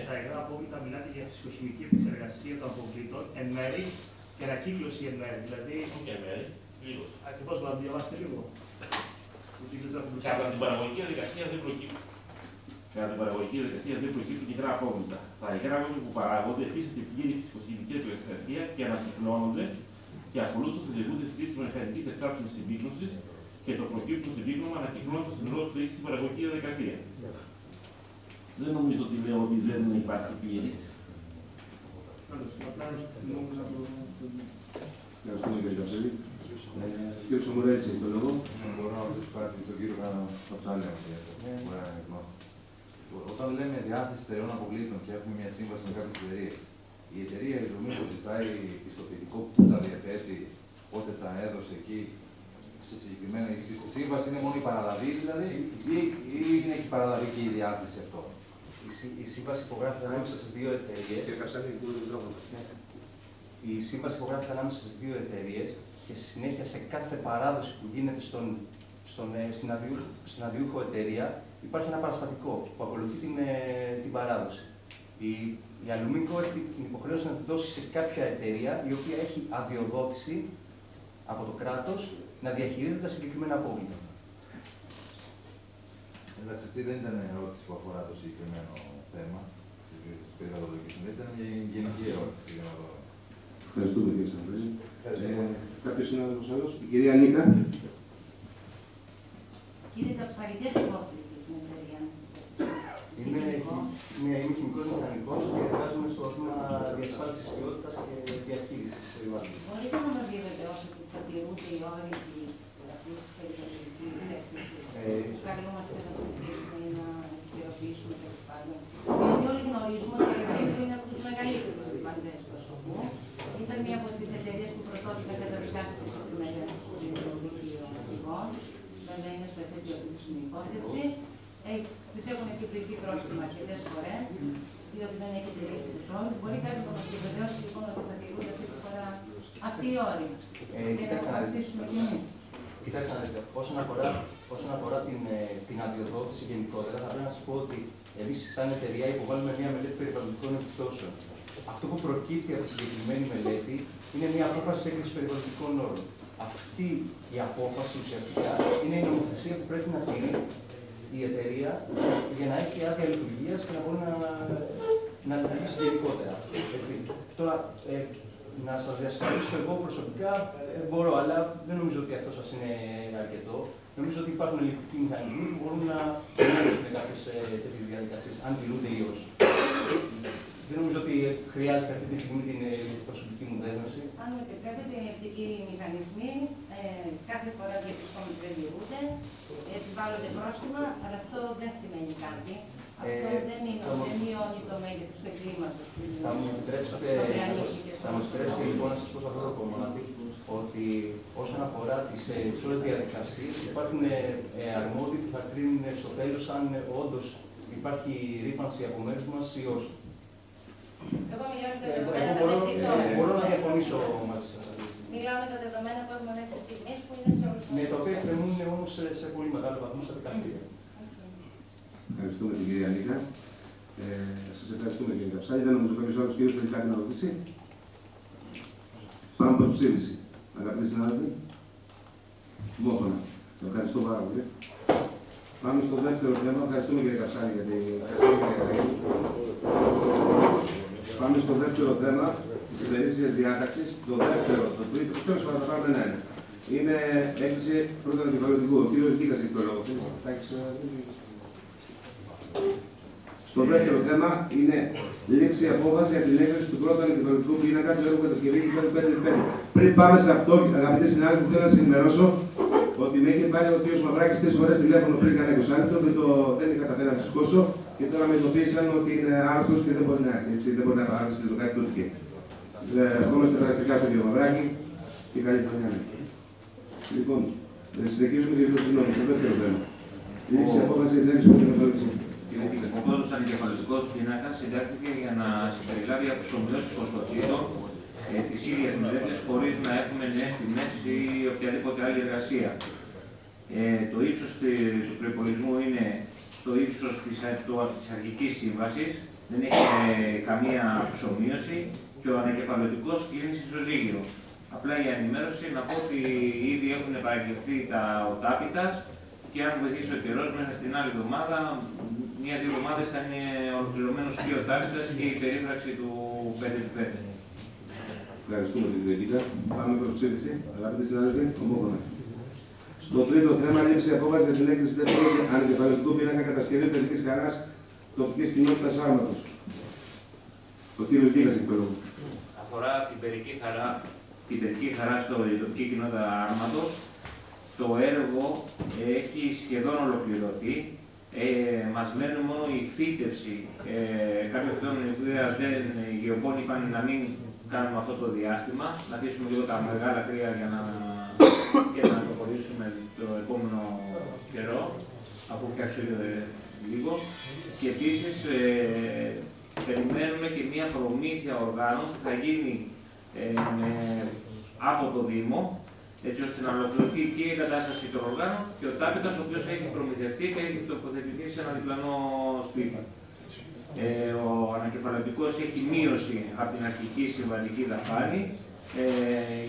στα υγρά απόβλητα μιλάτε για φυσικοχημική επεξεργασία των αποβλήτων εν μέρη και ανακύκλωση εν μέρη. Δηλαδή. Όχι εν μέρη, λίγο. Ακριβώς, να το διαβάσετε λίγο. Κατά την παραγωγική διαδικασία δεν προκύπτει. Κατά την παραγωγική διαδικασία δεν προκύπτουν υγρά απόβλητα. Τα υγρά απόβλητα που παράγονται επίσης την πλήρη φυσικοχημική επεξεργασία και ανακυκλώνονται και ακολούθως οδηγούνται στη σύστημα μηχανικής εξάρτησης συμπίκνωσης και το προκύπτουν συμπίκνωμα ανακυκλώνοντας την ρόλο του στην παραγωγική διαδικασία. Δεν νομίζω ότι λέω ότι δεν υπάρχει πλήρης. Ευχαριστούμε κύριε Καψέλη. Κύριε Σομουρέλης, έχει το λόγο. Μπορώ να ρωτήσω κάτι τον κύριο Καψάλη. Όταν λέμε διάθεση στερεών αποβλήτων και έχουμε μια σύμβαση με κάποιες εταιρείες, η εταιρεία νομίζω ζητάει πιστοποιητικό που τα διαθέτει, πότε τα έδωσε εκεί, σε συγκεκριμένα. Στη σύμβαση είναι μόνο η παραλαβή, δηλαδή, ή είναι και η παραλαβή και η διάθεση αυτό. Η σύμβαση υπογράφεται ανάμεσα στις δύο εταιρείες. Η σύμβαση υπογράφεται ανάμεσα στις δύο εταιρείες και στη συνέχεια σε κάθε παράδοση που γίνεται στην αδειούχο εταιρεία υπάρχει ένα παραστατικό που ακολουθεί την παράδοση. Η Αλουμίνκο έχει την υποχρέωση να τη δώσει σε κάποια εταιρεία η οποία έχει αδειοδότηση από το κράτος να διαχειρίζεται τα συγκεκριμένα απόβλητα. Εντάξει, αυτή δεν ήταν ερώτηση που αφορά το συγκεκριμένο θέμα της περιβαλλοντικής, ήταν μια γενική ερώτηση. Ευχαριστούμε κύριε Σαφρίζη. Κάποιος συνάδελφος άλλος, η κυρία Νίκα. Κύριε Καψάλη, τι υπόστηση στην εταιρεία? Είμαι χημικός μηχανικός και εργάζομαι στο τμήμα διασφάλισης ποιότητας και διαχείρισης περιβάλλοντος. Μπορείτε να μας διαβεβαιώσετε ότι θα τηρούνται οι όροι της περιβαλλοντικής έκθεσης που καλούμαστε να ψηφίσουμε ή να επικαιροποιήσουμε τέλος πάντων? Διότι όλοι γνωρίζουμε ότι η Αλουμίνκο είναι από τους μεγαλύτερους επιβατές του ΑΣΟΠΟΥ. Ήταν μία από τις εταιρείες που πρωτότυπα καταδικάστηκε στο τριμερές δίκαιο οδηγών. Βέβαια είναι στο εφέτειο του στην υπόθεση. Τις έχουν επιβληθεί πρόστιμα αρκετές φορές, διότι δεν έχει τηρήσει τους όρους. Μπορεί κάποιος να μας διαβεβαιώσει λοιπόν ότι θα τηρούνται αυτή τη φορά αυτοί οι όροι και να αποφασίσουμε κι εμείς? Κοιτάξτε να δείτε, όσον αφορά την αδειοδότηση γενικότερα, θα πρέπει να σας πω ότι εμείς σαν εταιρεία υποβάλλουμε μια μελέτη περιβαλλοντικών επιπτώσεων. Αυτό που προκύπτει από τη συγκεκριμένη μελέτη είναι μια απόφαση έγκρισης περιβαλλοντικών όρων. Αυτή η απόφαση ουσιαστικά είναι η νομοθεσία που πρέπει να τηρεί η εταιρεία για να έχει άδεια λειτουργίας και να μπορεί να λειτουργήσει γενικότερα. Τώρα, να σας διασφαλίσω εγώ προσωπικά μπορώ, αλλά δεν νομίζω ότι αυτό σας είναι αρκετό. Νομίζω ότι υπάρχουν ελεγκτικοί μηχανισμοί που μπορούν να ελέγξουν κάποιες τέτοιες διαδικασίες, αν τηρούνται ή όχι. Δεν νομίζω ότι χρειάζεται αυτή τη στιγμή την προσωπική μου δέσμευση. Αν μου επιτρέπετε, οι ελεγκτικοί μηχανισμοί κάθε φορά διαπιστώνουν ότι δεν τηρούνται, επιβάλλονται πρόστιμα, αλλά αυτό δεν σημαίνει κάτι. Αυτό δεν μειώνει το μέγεθος του εγκλήματος. Θα μου επιτρέψετε λοιπόν να σας πω σε αυτό το κομμάτι ότι όσον αφορά τις όλες διαδικασίες υπάρχουν αρμόδιοι που θα κρίνουν στο τέλος αν όντως υπάρχει ρύπανση από μέρους μας ή όχι. Εγώ μιλάω για τα δεδομένα μέχρι τώρα. Μπορώ να διαφωνήσω μαζί σας. Μιλάμε για τα δεδομένα που έχουμε μέχρι στιγμής που είναι σε όλους τους. Ναι, τα οποία εκκρεμούν όμως σε πολύ μεγάλο βαθμό στα δικαστήρια. Ευχαριστούμε την κυρία Νίκα. Σας ευχαριστούμε κύριε Καψάλη. Δεν νομίζω κάποιος άλλος κύριος θέλει κάτι να ρωτήσει. Πάμε προς ψήφιση. Αγαπητοί συνάδελφοι. Μόχωνα. Ευχαριστώ πάρα πολύ. Πάμε στο δεύτερο θέμα. Ευχαριστούμε κύριε Καψάλη για την εργασία. Πάμε στο δεύτερο θέμα της ημερήσιας διάταξης. Το δεύτερο, το τρίτο, τέλος πάντων θα πάμε ένα. Είναι έκκληση πρώτα αντιπαλωτικού. Ο κύριος Γκίκας έχει το λόγο. Στο δεύτερο θέμα είναι λήψη απόφαση για την έγκριση του πρώτου αντιπαλωτικού πίνακα του έργου κατασκευή 555. Πριν πάμε σε αυτό, αγαπητοί συνάδελφοι, θέλω να σας ενημερώσω ότι με είχε πάρει ο κ. Μαυράκης 3 φορές τηλέφωνο πριν κανένα 20 λεπτό και δεν καταφέραμε να σηκώσω και τώρα με ειδοποίησαν ότι είναι άρρωστος και δεν μπορεί να έρθει. Δεν μπορεί να παράδοσει το κάτι τούτηκε. Ευχόμαστε εργαστικά στον κ. Μαυράκη και καλή χρονιά. Λοιπόν, συνεχίζουμε και στο συγγνώμη, στο δεύτερο θέμα. Λήψη απόφαση για την έγκριση του πίνακα. Ο πρώτος ανεκεφαλωτικός πίνακας συντάχθηκε για να συμπεριλάβει αποσομοιώσεις ποσοτήτων της ίδιας μελέτης χωρίς να έχουμε νέες τιμές ή οποιαδήποτε άλλη εργασία. Το ύψος του προϋπολογισμού είναι στο ύψος της αρχικής σύμβασης, δεν έχει καμία αποσομείωση και ο ανεκεφαλωτικός κλείνει ισοζύγιο. Απλά για ενημέρωση να πω ότι ήδη έχουν παραγγελθεί τα οτάπητας και αν βοηθήσει ο καιρός μέσα στην άλλη εβδομάδα, μία-δύο εβδομάδες θα είναι ολοκληρωμένος και ο τάπητας και η περίφραξη του 5x5. Ευχαριστούμε την κυρία. Πάμε προς ψήφιση. Αγαπητοί συνάδελφοι, ομόφωνα. Στο τρίτο θέμα, λήψη απόφαση για την έγκριση δεύτερου ανεκεφαλωτικού πίνακα κατασκευή παιδικής χαράς τοπικής κοινότητας Άρματος. Ο κύριος Γκίκας έχει το λόγο. Αφορά την παιδική χαρά στο τοπική κοινότητα Άρματος. Το έργο έχει σχεδόν ολοκληρωθεί. Μας μένει μόνο η φύτευση. Κάποιοι αυτών οι γεωπόνοι είπαν να μην κάνουμε αυτό το διάστημα, να αφήσουμε λίγο τα μεγάλα κρύα και να προχωρήσουμε το επόμενο καιρό, αφού φτιάξω λίγο. Και επίσης περιμένουμε και μια προμήθεια οργάνων που θα γίνει από το Δήμο, έτσι ώστε να ολοκληρωθεί και η εγκατάσταση των οργάνων και ο τάπητας, ο οποίος έχει προμηθευτεί και έχει τοποθετηθεί σε ένα διπλανό σπίτι. Ο ανακεφαλωτικός έχει μείωση από την αρχική συμβατική δαπάνη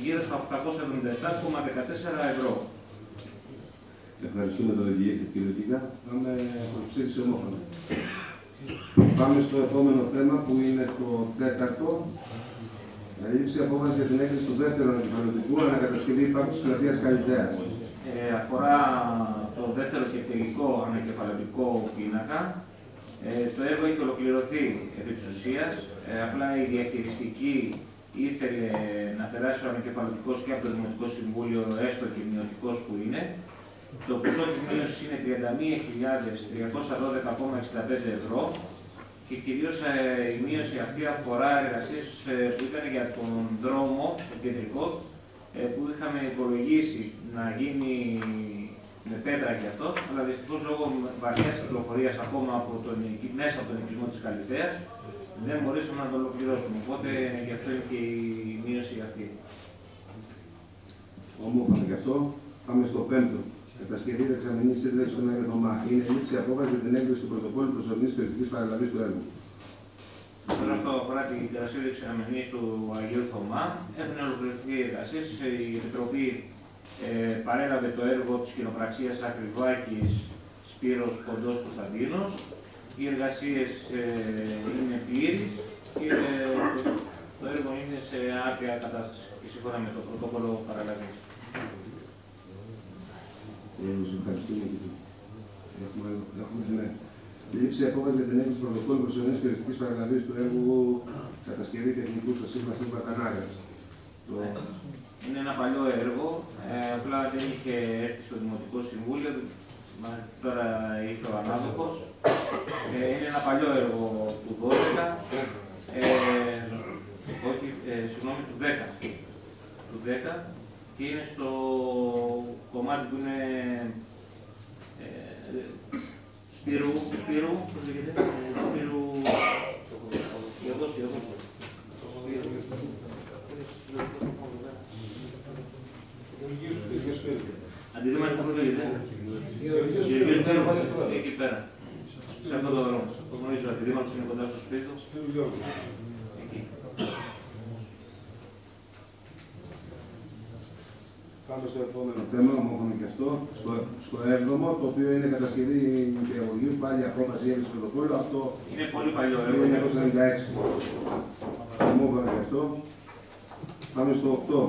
γύρω στα 877,14 ευρώ. Ευχαριστούμε τον κύριο Γκίκα. Πάμε προς ψήφιση ομόφωνα. Πάμε στο επόμενο θέμα που είναι το τέταρτο. Λήψη απόφαση για την έγκριση του δεύτερου ανακεφαλωτικού ανακατασκευή υπάρχου της πλατείας Καλυτέας. Αφορά το δεύτερο και τελικό ανακεφαλωτικό πίνακα. Το έργο έχει ολοκληρωθεί επί της ουσίας. Απλά η διαχειριστική ήθελε να περάσει ο ανακεφαλωτικός και από το Δημοτικό Συμβούλιο, έστω και μειωτικός που είναι. Το ποσό της μείωσης είναι 31.312,65 ευρώ. Και κυρίως η μείωση αυτή αφορά εργασίες που ήταν για τον δρόμο, το κεντρικό, που είχαμε υπολογίσει να γίνει με πέτρα και αυτό, αλλά δυστυχώς λόγω βαριάς κυκλοφορίας ακόμα μέσα από τον οικισμό της Καλυτέας, δεν μπορέσαμε να το ολοκληρώσουμε. Οπότε γι' αυτό είναι και η μείωση αυτή. Ομόφωνα γι' αυτό. Πάμε στο πέμπτο. Κατασκευή δεξαμενής σύνταξη στον Άγιο Θωμά. Είναι λήψη απόφαση για την έγκριση του πρωτοκόλλου προσωρινής τουριστικής παραλαβής του έργου. Τώρα αυτό αφορά την κατασκευή δεξαμενής του Αγίου Θωμά. Έχουν ολοκληρωθεί οι εργασίες. Η Επιτροπή παρέλαβε το έργο της κοινοπραξίας Ακριβάκης Σπύρος Κοντός Κωνσταντίνος. Οι εργασίες είναι πλήρεις και το έργο είναι σε άρτια κατάσταση και σύμφωνα με το πρωτόκολλο παραλαβής. Ευχαριστούμε. Έχουμε λήψη απόφαση για την έγκριση του πρωτοκόλλου προσωρινής τουριστικής παραλαβής του έργου κατασκευή τεχνικού στο σύγχρονο σύμβα Κανάγας. Είναι ένα παλιό έργο, απλά δεν είχε έρθει στο Δημοτικό Συμβούλιο, τώρα ήρθε ο ανάδοχος. Είναι ένα παλιό έργο του 12, όχι, συγγνώμη, του 10. Του 10 και είναι στο κομμάτι που είναι Σπύρου, πώς λέγεται, Σπύρου, η οδός δώσει εγώ. Αντιδήμα του πρώτου εκεί πέρα. Σε αυτό το δρόμο. Το γνωρίζω, αντιδήμα του είναι κοντά στο σπίτι του. Εκεί. Πάμε στο επόμενο θέμα, μόνο και αυτό. Στο 7ο, το οποίο είναι κατασκευή νηπιαγωγείου, πάλι απόφαση έλλειψη πρωτοκόλλου. Αυτό είναι πολύ παλιό. Είναι 1996. Μόνο και αυτό. Πάμε στο 8.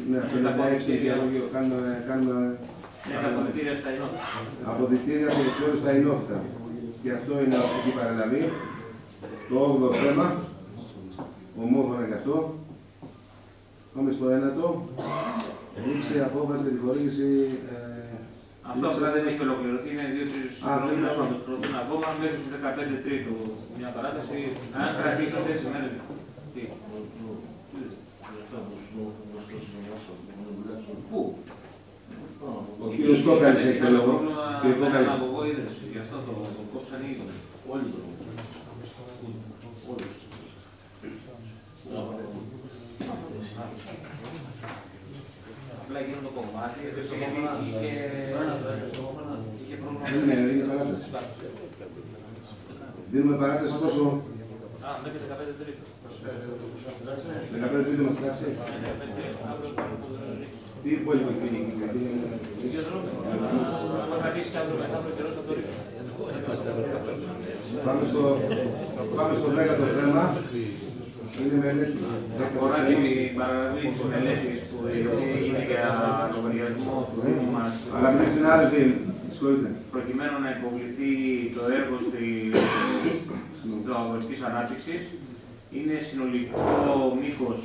Ναι, αυτό είναι 96 νηπιαγωγείο. Κάνουμε αποδυτήρια στα ενότητα. Αποδυτήρια ποδοσφαίρου στα ενότητα. Και αυτό είναι εκεί παραλαβή. Το 8ο θέμα. Ομόφωνα και αυτό. Πάμε στο 9ο. Λήψη απόφαση για τη χορήγηση. Αυτό απλά δεν έχει ολοκληρωθεί. Είναι 2-3 χρόνια να το προτείνουν ακόμα μέχρι τις 15 Τρίτου. Μια παράταση. Αν κρατήσει αυτές τις μέρες. Πού? Ο κύριος Κόκαλης έχει το λόγο. Με έναν αγωγό ίδρυση. Γι' αυτό το κόψαν ήδη. Όλοι το απλά εκείνο το κομμάτι, είχε πρόβλημα. Είναι παράταση. Δίνουμε παράταση πόσο? Μέχρι 15 Τρίτου. 15 Τρίτου μας τάξει. Τι υπόλοιπο έχει γίνει? Θα κρατήσει κι άλλο μετά, καιρός θα το ρίξει. Πάμε στο 10ο θέμα. Είναι μελέτη. Αφορά την παραλαβή της μελέτης που έγινε για λογαριασμό του Δήμου μας. Αγαπητοί συνάδελφοι, συγχωρείτε. Προκειμένου να υποβληθεί το έργο της αγροτικής ανάπτυξης. Είναι συνολικό μήκος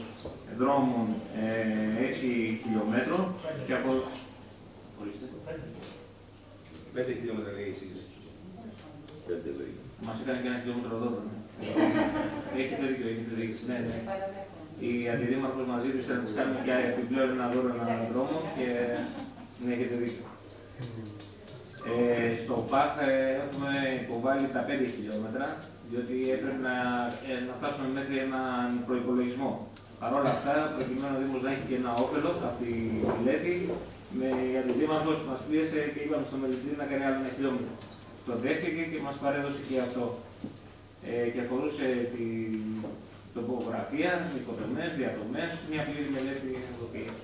δρόμων 6 χιλιόμετρων και από... 5 χιλιόμετρα λέει εσείς. Μας έκανε και 1 χιλιόμετρο εδώ. Έχετε δίκιο, έχετε δίκιο. Ναι, ναι. Η αντιδήμαρχος μας ζήτησε να της κάνουμε και επιπλέον ένα δώρο έναν δρόμο και ναι, έχετε δίκιο. Στο ΠΑΧ έχουμε υποβάλει τα 5 χιλιόμετρα, διότι έπρεπε να φτάσουμε μέχρι έναν προϋπολογισμό. Παρ' όλα αυτά, προκειμένου ο Δήμος να έχει και ένα όφελος από τη μελέτη, η αντιδήμαρχος μας πίεσε και είπαμε στο μελετητή να κάνει άλλο 1 χιλιόμετρο. Το δέχτηκε και μας παρέδωσε και αυτό. Και αφορούσε την τοπογραφία, οικοδομές, διαδομές, μια πλήρη μελέτη ειδοποίηση.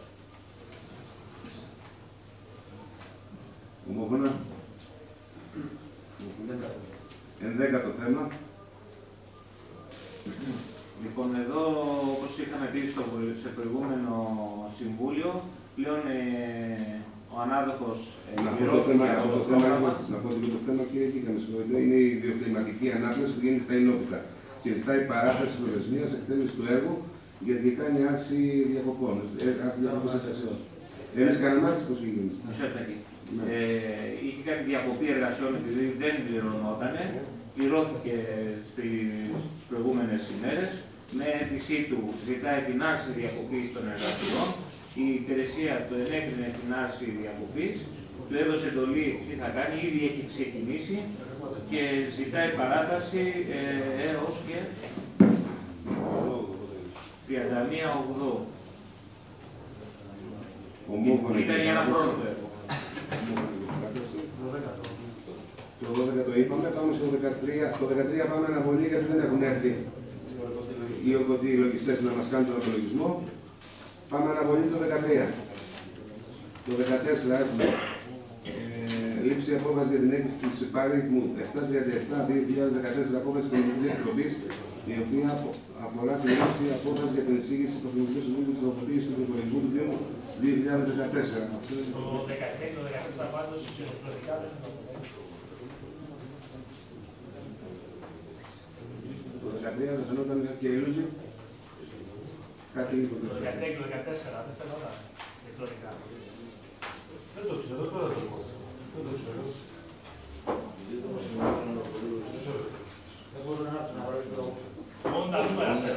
Ομόφωνα. 11ο θέμα. Λοιπόν, εδώ, όπως είχαμε πει σε προηγούμενο συμβούλιο, πλέον ο ανάδοχος πληρώθηκε από το πρόγραμμα. Να πω ότι το θέμα, κύριε Κίκα, με συγχωρείτε, είναι η βιοκλιματική ανάπτυξη που γίνεται στα ενότητα και ζητάει παράταση προθεσμίας εκτέλεση του έργου γιατί κάνει άρση διακοπών. Εμείς κάναμε άρση πώς γίνει. Είχε κάνει διακοπή εργασιών επειδή δεν πληρωνότανε. Πληρώθηκε στις προηγούμενες ημέρες. Με αίτησή του ζητάει την άρση διακοπής των εργασιών. Η υπηρεσία του ενέκρινε την άρση διακοπής. Του έδωσε εντολή τι θα κάνει, ήδη έχει ξεκινήσει και ζητάει παράταση έως και 31/8. Ήταν για ένα χρόνο το έργο. Το 12 το είπαμε, πάμε στο 13. Στο 13 πάμε αναβολή γιατί δεν έχουν έρθει οι λογιστές να μας κάνουν τον απολογισμό. Πάμε αναβολή το 13. Το 14 έχουμε λήψη απόφαση για την αίτηση του υπαριθμού 737-2014 απόφαση της Οικονομικής Επιτροπής, η οποία αφορά τη λήψη απόφαση για την εισήγηση του Εθνικού Συμβούλου της Τροποποίησης του Προπολογισμού του Δήμου 2014. Το 13 και το 14 πάντως ηλεκτρονικά δεν θα το πω. Το 13 δεν φαινόταν και η Λούζη. Κάτι λίγο. Το 13 και το 14 δεν φαινόταν ηλεκτρονικά. Δεν το ξέρω, τώρα το πω. Δεν το ξέρω. Δεν μπορούν να πάρουν το μόνο τα νούμερα φαίνονται.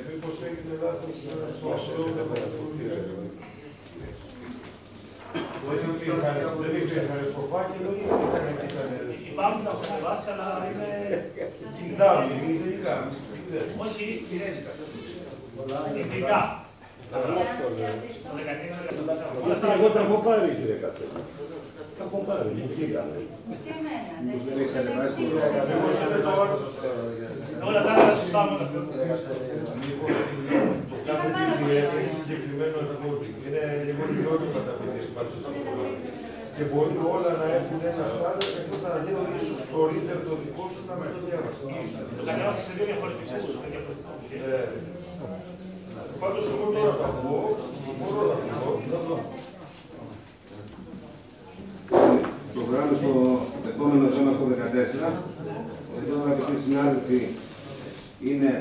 Μήπως έγινε λάθος στο αυτό, δεν υπήρχαν στο φάκελο ή δεν ήταν. Υπάρχουν τα έχω βάσει, αλλά είναι Ιταλικά. Όχι, κινέζικα. Ιταλικά. Εγώ τα έχω πάρει, κύριε Κατσέλα. Τα έχω πάρει, μου φύγανε. Δεν έχεις κατεβάσει όλα τα άλλα σωστά μόνο αυτό. Είναι συγκεκριμένο εργότη. Είναι λίγο λιγότερο τα παιδιά και μπορεί όλα να έχουν ένα στάδιο και αυτό θα λέω ίσως το reader το δικό σου να με το διάβασα. Το κατέβασα σε δύο διαφορετικές. Πάντως εγώ τώρα θα πω, μπορώ να πω. Το πρόγραμμα στο επόμενο ζώμα στο 14. Εδώ, αγαπητοί συνάδελφοι, είναι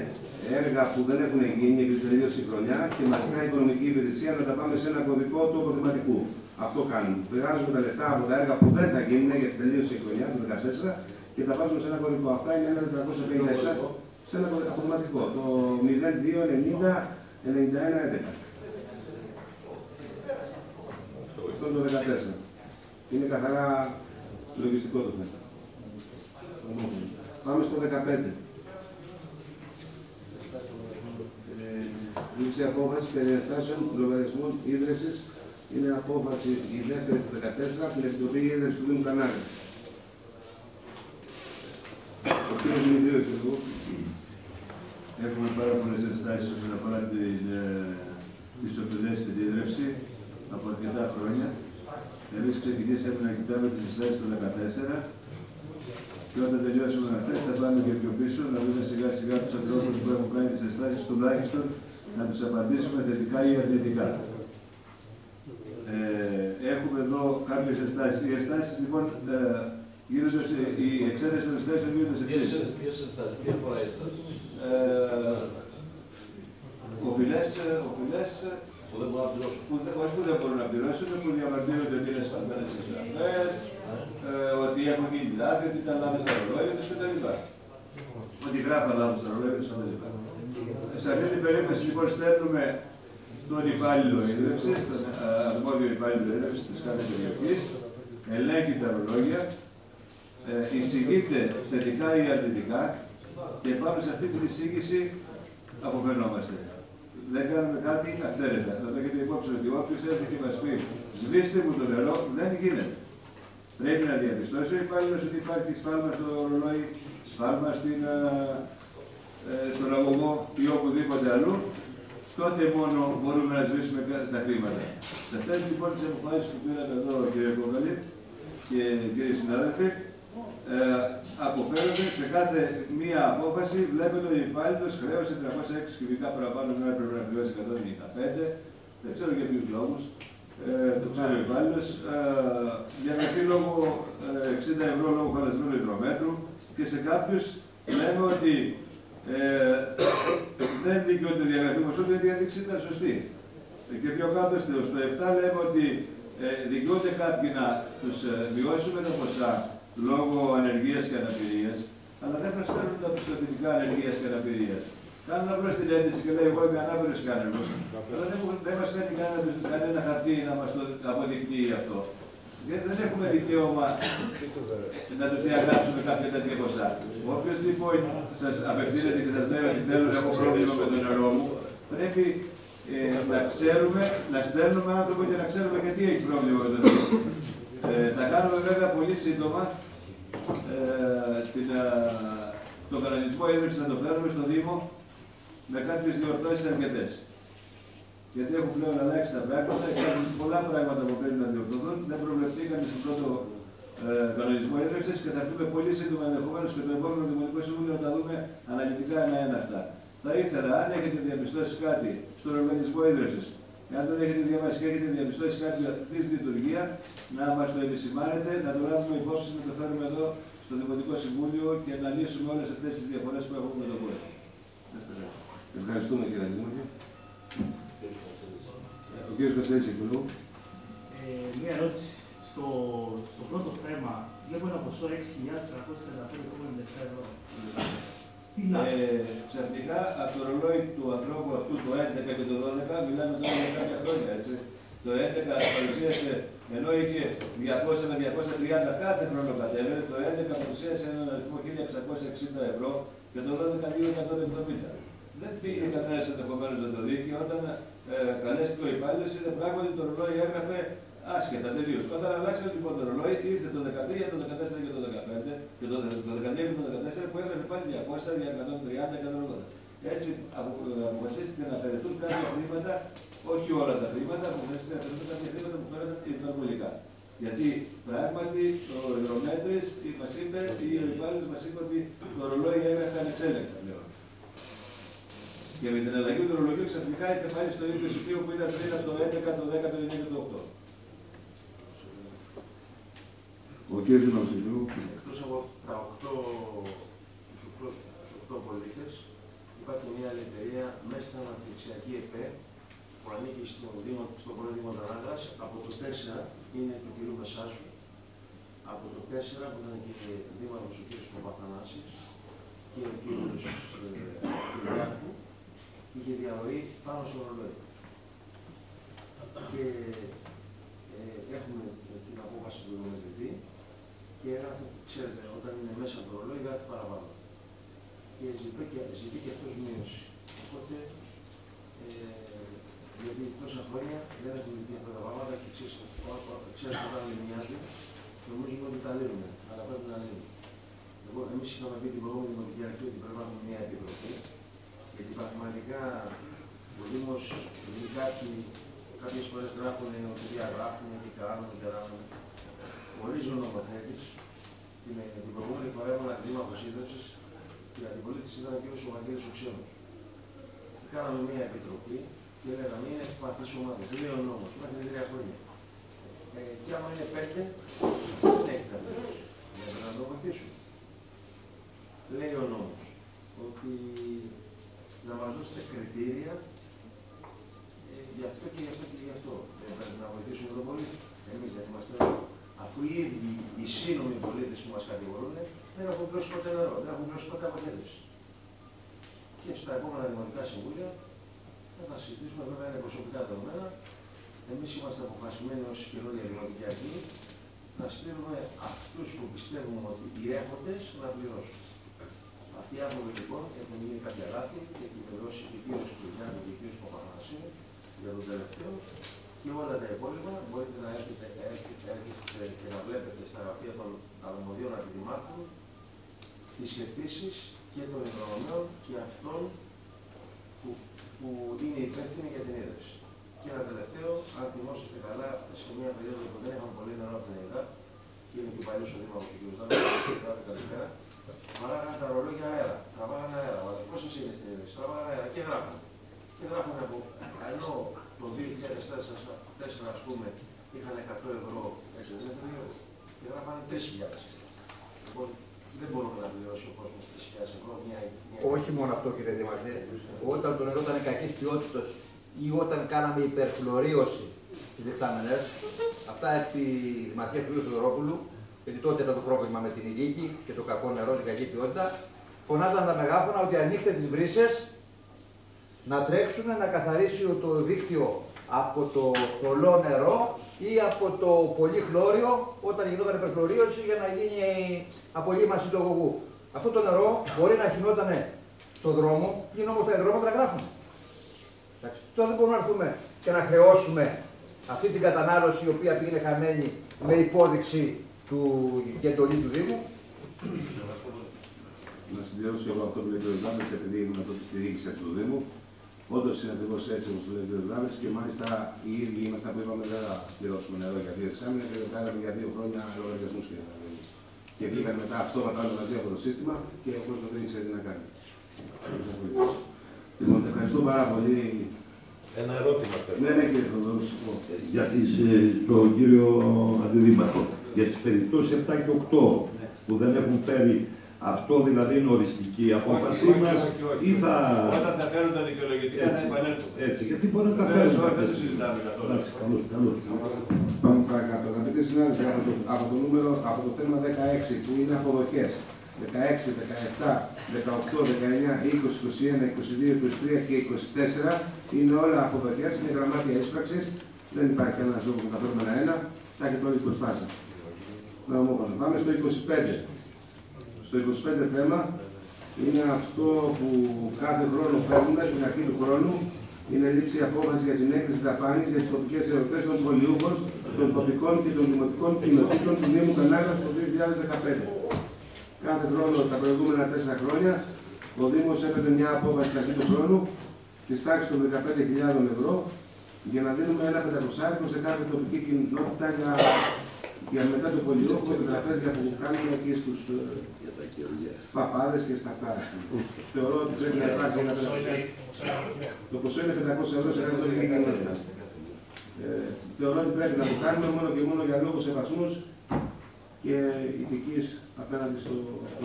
έργα που δεν έχουν γίνει επειδή τελείωσε η χρονιά και μας κάνει η οικονομική υπηρεσία να τα πάμε σε ένα κωδικό του αποθεματικού. Αυτό κάνουμε. Βγάζουμε τα λεφτά από τα έργα που δεν θα γίνουν γιατί τελείωσε η χρονιά του 2014 και τα βάζουμε σε ένα κωδικό. Αυτά είναι 1.457 σε ένα αποθεματικό. Το 0290 9111. Αυτό είναι το 14. Είναι καθαρά λογιστικό το θέμα. Πάμε στο 15. Λήψη απόφαση περί ενστάσεων λογαριασμών ίδρυυσης είναι απόφαση η δεύτερη του 14 από την Επιτροπή Ίδρυυσης του Δήμου Κανάρη. Ο κ. Δημητρίου, κύριε. Έχουμε πάρα πολλές ενστάσεις όσον αφορά τη σοπηλέστη ίδρυυση από αρκετά χρόνια. Εμείς ξεκινήσαμε να κοιτάμε τις ενστάσεις του 2014 και όταν τελειώσουμε αυτές θα πάμε και πιο πίσω να δούμε σιγά σιγά τους ανθρώπους που έχουν κάνει τις ενστάσεις τουλάχιστον να τους απαντήσουμε θετικά ή αρνητικά. Έχουμε εδώ κάποιες ενστάσεις. Οι ενστάσεις λοιπόν γίνονται, η εξέταση των ενστάσεων γίνονται σε εξής. Ποιες ενστάσεις, τι αφορά οι ενστάσεις? Οφειλές που δεν μπορούν να πληρώσουν. Που δεν μπορούν να πληρώσουν, που διαμαρτύρονται ότι είναι σπασμένες οι εγγραφές, ότι έχουν γίνει λάθη, ότι ήταν λάθος στα ρολόγια τους κτλ. Ότι γράφαν λάθος στα ρολόγια τους κτλ. Σε αυτή την περίπτωση λοιπόν στέλνουμε τον υπάλληλο ίδρυυσης, τον αρμόδιο υπάλληλο ίδρυυσης της κάθε περιοχής, ελέγχει τα ρολόγια, εισηγείται θετικά ή αρνητικά και πάνω σε αυτή την εισήγηση αποφαινόμαστε. Δεν κάνουμε κάτι αυθαίρετα. Να το έχετε υπόψη ότι όποιος έρθει και μας πει σβήστε μου το νερό, δεν γίνεται. Πρέπει να διαπιστώσει ο υπάλληλος ότι υπάρχει σφάλμα στο ρολόι, σφάλμα στον αγωγό ή οπουδήποτε αλλού, τότε μόνο μπορούμε να σβήσουμε τα χρήματα. Σε αυτές λοιπόν τις αποφάσεις που πήραμε εδώ, κύριε Κόβαλη και κύριοι συνάδελφοι, αποφέρονται σε κάθε μία απόφαση. Βλέπετε ότι ο υπάλληλος χρέωσε 306 κυβικά παραπάνω ενώ έπρεπε να πληρώσει 195. Δεν ξέρω για ποιους λόγους. Το ξέρει ο υπάλληλος. Διαγραφή λόγω 60 ευρώ λόγω χαλασμένου υδρομέτρου και σε κάποιους λέμε ότι δεν δικαιούται διαγραφή ποσότητα γιατί η ένδειξη ήταν σωστή. Και πιο κάτω στο 7 λέμε ότι δικαιούνται κάποιοι να τους μειώσουμε τα ποσά λόγω ανεργίας και αναπηρίας, αλλά δεν προσφέρουν τα πιστοποιητικά ανεργίας και αναπηρίας. Κάνουν απλώς την αίτηση και λέει: εγώ είμαι ανάπηρος και άνεργος. Αλλά δεν μας φέρνει κανένα χαρτί να μας το αποδεικνύει αυτό. Γιατί δεν έχουμε δικαίωμα να τους διαγράψουμε κάποια τέτοια ποσά. Όποιος λοιπόν σας απευθύνεται και σας λέει ότι θέλω να έχω πρόβλημα με το νερό μου, πρέπει να ξέρουμε, να στέλνουμε άνθρωπο και να ξέρουμε γιατί έχει πρόβλημα με το νερό. Θα κάνουμε βέβαια πολύ σύντομα τον κανονισμό ίδρυσης να το φέρουμε στο Δήμο με κάποιες διορθώσεις αρκετές. Γιατί έχουν πλέον αλλάξει τα πράγματα, υπάρχουν πολλά πράγματα που πρέπει να διορθωθούν, δεν προβλεφθήκαν στον πρώτο κανονισμό ίδρυσης και θα έρθουμε πολύ σύντομα ενδεχομένως και το επόμενο Δημοτικό Συμβούλιο να τα δούμε αναλυτικά ένα-ένα αυτά. Θα ήθελα, αν έχετε διαπιστώσει κάτι στον οργανισμό ίδρυσης, αν δεν έχετε διαβάσει και έχετε διαπιστώσει κάποια δυσλειτουργία, να μας το επισημάνετε, να το λάβουμε υπόψη, να το φέρουμε εδώ στο Δημοτικό Συμβούλιο και να λύσουμε όλες αυτές τις διαφορές που έχουμε με το κόσμο. Ευχαριστούμε κύριε Δήμαρχε. Ο κύριος Καστέλης εκπληρώ. Μία ερώτηση. Στο πρώτο θέμα βλέπω ένα ποσό 6.345,97 ευρώ. Ξαφνικά από το ρολόι του ανθρώπου αυτού το 11 και το 12 μιλάμε τώρα για κάποια χρόνια, έτσι. Το 2011 παρουσίασε, ενώ είχε 200 με 230 κάθε χρόνο κατέβαινε, το 2011 παρουσίασε έναν αριθμό 1.660 ευρώ και το 2012 2.170. Δεν πήγε κανένα ενδεχομένω να το δει και όταν καλέστηκε ο υπάλληλος, είδε πράγματι το ρολόι έγραφε άσχετα τελείως. Όταν αλλάξαμε λοιπόν το ρολόι, ήρθε το 13, το 14 και το 15 και το 13 και το 14 που έγραφε πάλι 200, 230, 180. Έτσι αποφασίστηκε να αφαιρεθούν κάποια χρήματα, όχι όλα τα χρήματα, αποφασίστηκε να αφαιρεθούν κάποια χρήματα που φέραν υπερβολικά. Γιατί πράγματι ο Ευρωμέτρης μας είπε, ή ο υπάλληλος μας είπε ότι το ρολόι έγραφε ανεξέλεγκτα πλέον. Και με την αλλαγή του ρολογίου ξαφνικά ήρθε πάλι στο ίδιο σημείο που ήταν πριν από το 11, το 10, το 9 και το 8. Ο κ. Ζηνοσιλού. Εκτός από τους 8 πολίτες, υπάρχει μια άλλη εταιρεία μέσα στην αναπτυξιακή ΕΠΕ που ανήκει στο πρώτο Δήμο Τρανάγας. Από το 4 είναι του κ. Μεσάσου. Από το 4 που ήταν και δήμαρχος ο κ. Παπαθανάσης και ο κ. Κυριάκου, είχε διαρροή πάνω στο ρολόι. Και έχουμε την απόφαση του Ευρωμετρητή και έγραφε, ξέρετε, όταν είναι μέσα από το ρολόι γράφει παραπάνω. Και ζητεί και αυτός μείωση. Οπότε, γιατί τόσα χρόνια δεν έχουν δει αυτά τα πράγματα και ξέρετε όταν μοιάζουν, νομίζουμε ότι τα λύνουμε, αλλά πρέπει να λύνουμε. Εμείς είχαμε πει την προηγούμενη Δημοτική Αρχή ότι πρέπει να έχουμε μια επιτροπή, γιατί πραγματικά ο Δήμος, κάποιες φορές γράφουν ότι διαγράφουν και κάνουν και κάνουν. Ορίζει ο νομοθέτης. Την προηγούμενη φορά ήμουν δήμαρχος ίδρυσης και η αντιπολίτευση ήταν ο κ. Βαγγέλης ο Ξένος. Κάναμε μια επιτροπή και λέγαμε είναι ευπαθείς ομάδες. Λέει ο νόμος μέχρι 3 χρόνια. Και άμα είναι 5, δεν έχει καμία. Γιατί να το βοηθήσουν. Λέει ο νόμος ότι να μας δώσετε κριτήρια γι' αυτό και γι' αυτό και γι' αυτό. Δεν πρέπει να βοηθήσουμε τον πολίτη. Εμείς δεν είμαστε εδώ. Αφού οι ίδιοι οι σύνομοι πολίτες που μας κατηγορούν δεν έχουν πλώσει ποτέ νερό, δεν έχουν πλώσει ποτέ αποχέτευση. Και στα επόμενα δημοτικά συμβούλια θα τα συζητήσουμε, βέβαια είναι προσωπικά δεδομένα. Εμείς είμαστε αποφασισμένοι ως καινούργια δημοτική αρχή να στείλουμε αυτούς που πιστεύουμε ότι οι έχοντες να πληρώσουν. Αυτοί οι άνθρωποι λοιπόν έχουν γίνει κάποια λάθη και έχει πληρώσει και ο κ. Κουρνιάκου και ο κ. Παπαθανασίου για τον τελευταίο και όλα τα υπόλοιπα μπορείτε να έρχεστε και να βλέπετε στα γραφεία των αρμοδίων αντιδημάρχων τις αιτήσεις και των οικονομιών και αυτών που είναι υπεύθυνοι για την ίδρυση. Και ένα τελευταίο, αν θυμόσαστε καλά, σε μια περίοδο που δεν είχαμε πολύ νερό από την Ελλάδα και είναι και παλιός ο Δήμαρχος ο κ. Δάκος, καλησπέρα, παράγανε τα ρολόγια αέρα, τραβάγανε αέρα. Ο αδερφός σας είναι στην ίδρυση, τραβάγανε αέρα και γράφανε. Και γράφανε από, ενώ το 2004 ας πούμε είχαν 100 ευρώ έξω και γράφανε 3.000. Λοιπόν, δεν μπορούμε να πληρώσει ο κόσμος 3.000 ευρώ μια. Όχι μόνο αυτό κύριε Δήμαρχε, όταν το νερό ήταν κακής ποιότητας ή όταν κάναμε υπερχλωρίωση στις δεξάμενες, αυτά επί Δημαρχία του Θεοδωρόπουλου, γιατί τότε ήταν το πρόβλημα με την ηλίκη και το κακό νερό, την κακή ποιότητα, φωνάζαν τα μεγάφωνα ότι ανοίξτε τις βρύσες να τρέξουν να καθαρίσει το δίκτυο από το θολό νερό ή από το πολύ χλώριο όταν γινόταν υπερχλωρίωση για να γίνει απολύμαση του αγωγού. Αυτό το νερό μπορεί να χυνόταν στον δρόμο, γίνει όμως τα υδρόματα γράφουν. Τώρα δεν μπορούμε να έρθουμε και να χρεώσουμε αυτή την κατανάλωση η οποία πήγαινε χαμένη με υπόδειξη του εντολή του Δήμου. Να συμπληρώσω εγώ αυτό που λέει ο κ. Δάβες, επειδή ήμουν τότε στη διοίκηση του Δήμου. Όντως είναι ακριβώς έτσι όπως το λέει ο κ. Δάβες και μάλιστα οι ίδιοι ήμασταν που είπαμε δεν θα πληρώσουμε νερό για 2 εξάμηνα και δεν κάναμε για 2 χρόνια λογαριασμούς και βγήκαν μετά αυτόματα όλοι μαζί από το σύστημα και ο κόσμος δεν ήξερε τι να κάνει. Λοιπόν, ευχαριστώ πάρα πολύ. Ένα ερώτημα θέλω. Ναι, κύριε Θοδωρού. Στον κύριο Αντιδήμαρχο, για τις περιπτώσεις 7 και 8 που δεν έχουν φέρει αυτό, δηλαδή είναι οριστική η απόφαση μας ή θα... Όταν θα φέρουν τα δικαιολογητικά θα επανέλθουν. Έτσι, γιατί μπορεί να τα φέρουν. Δεν το συζητάμε καθόλου. Πάμε παρακάτω. Αγαπητοί συνάδελφοι, από το θέμα 16 που είναι αποδοχές. 16, 17, 18, 19, 20, 21, 22, 23 και 24 είναι όλα αποδοχές, είναι γραμμάτια ίσπραξης Δεν υπάρχει ένα λόγο που καταφέρουμε ένα, τα έχετε όλοι μπροστά σας. Πάμε στο 25. Στο 25 θέμα είναι αυτό που κάθε χρόνο φέρνουμε στην αρχή του χρόνου. Είναι λήψη απόφαση για την έγκριση δαπάνης για τις τοπικές εορτές των πολιούχων, των τοπικών και των δημοτικών κοινοτήτων του Δήμου Κανάγας το 2015. Κάθε χρόνο τα προηγούμενα 4 χρόνια ο Δήμος έφερε μια απόφαση στην αρχή του χρόνου της τάξης των 15.000 ευρώ για να δίνουμε ένα 500 σε κάθε τοπική κοινότητα για μετά το πολιούχο, εγγραφές για που κάνουμε και στους παπάδες και στα αυτά. Θεωρώ ότι πρέπει να υπάρξει ένα 500. Το ποσό είναι 500 ευρώ σε κάθε τοπική κοινότητα. Θεωρώ ότι πρέπει να το κάνουμε μόνο και μόνο για λόγους σεβασμούς και ηθικής απέναντι στο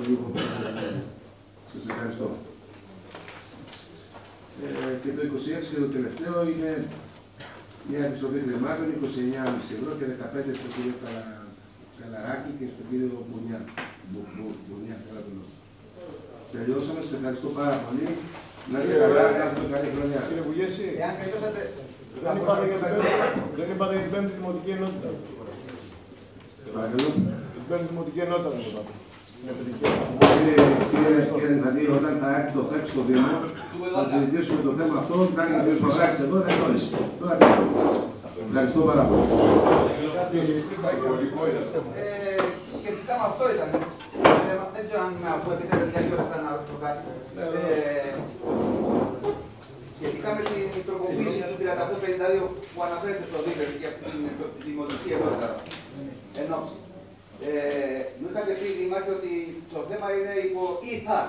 λίγο. Σας ευχαριστώ. Και το 26 και το τελευταίο είναι μια επιστροφή χρημάτων, 29,5 ευρώ και 15 στον κύριο Καλαράκη και στον κύριο Μπουνιά. Τελειώσαμε, σας ευχαριστώ πάρα πολύ. Να είστε καλά, να έχουμε καλή χρονιά. Κύριε Βουγέση, δεν είπατε για την πέμπτη δημοτική ενότητα. Παρακαλώ. Την πέμπτη δημοτική ενότητα δεν είπατε. Κύριε Νιχαντή, όταν θα έρθει το ΦΕΚ στο Δήμο, θα συζητήσουμε το θέμα αυτό. Κάνει και ο κ. Παπράκης εδώ, δεν γνώρισε. Τώρα ευχαριστώ πάρα πολύ. Σχετικά με αυτό ήταν. Δεν ξέρω αν μου επιτρέπετε για λίγο να ρωτήσω κάτι. Σχετικά με την τροποποίηση του 3852 που αναφέρεται στο δίκαιο και από την δημοτική ενότητα ενόψη. Μου είχατε πει, Δημάρχη, ότι το θέμα είναι ή θα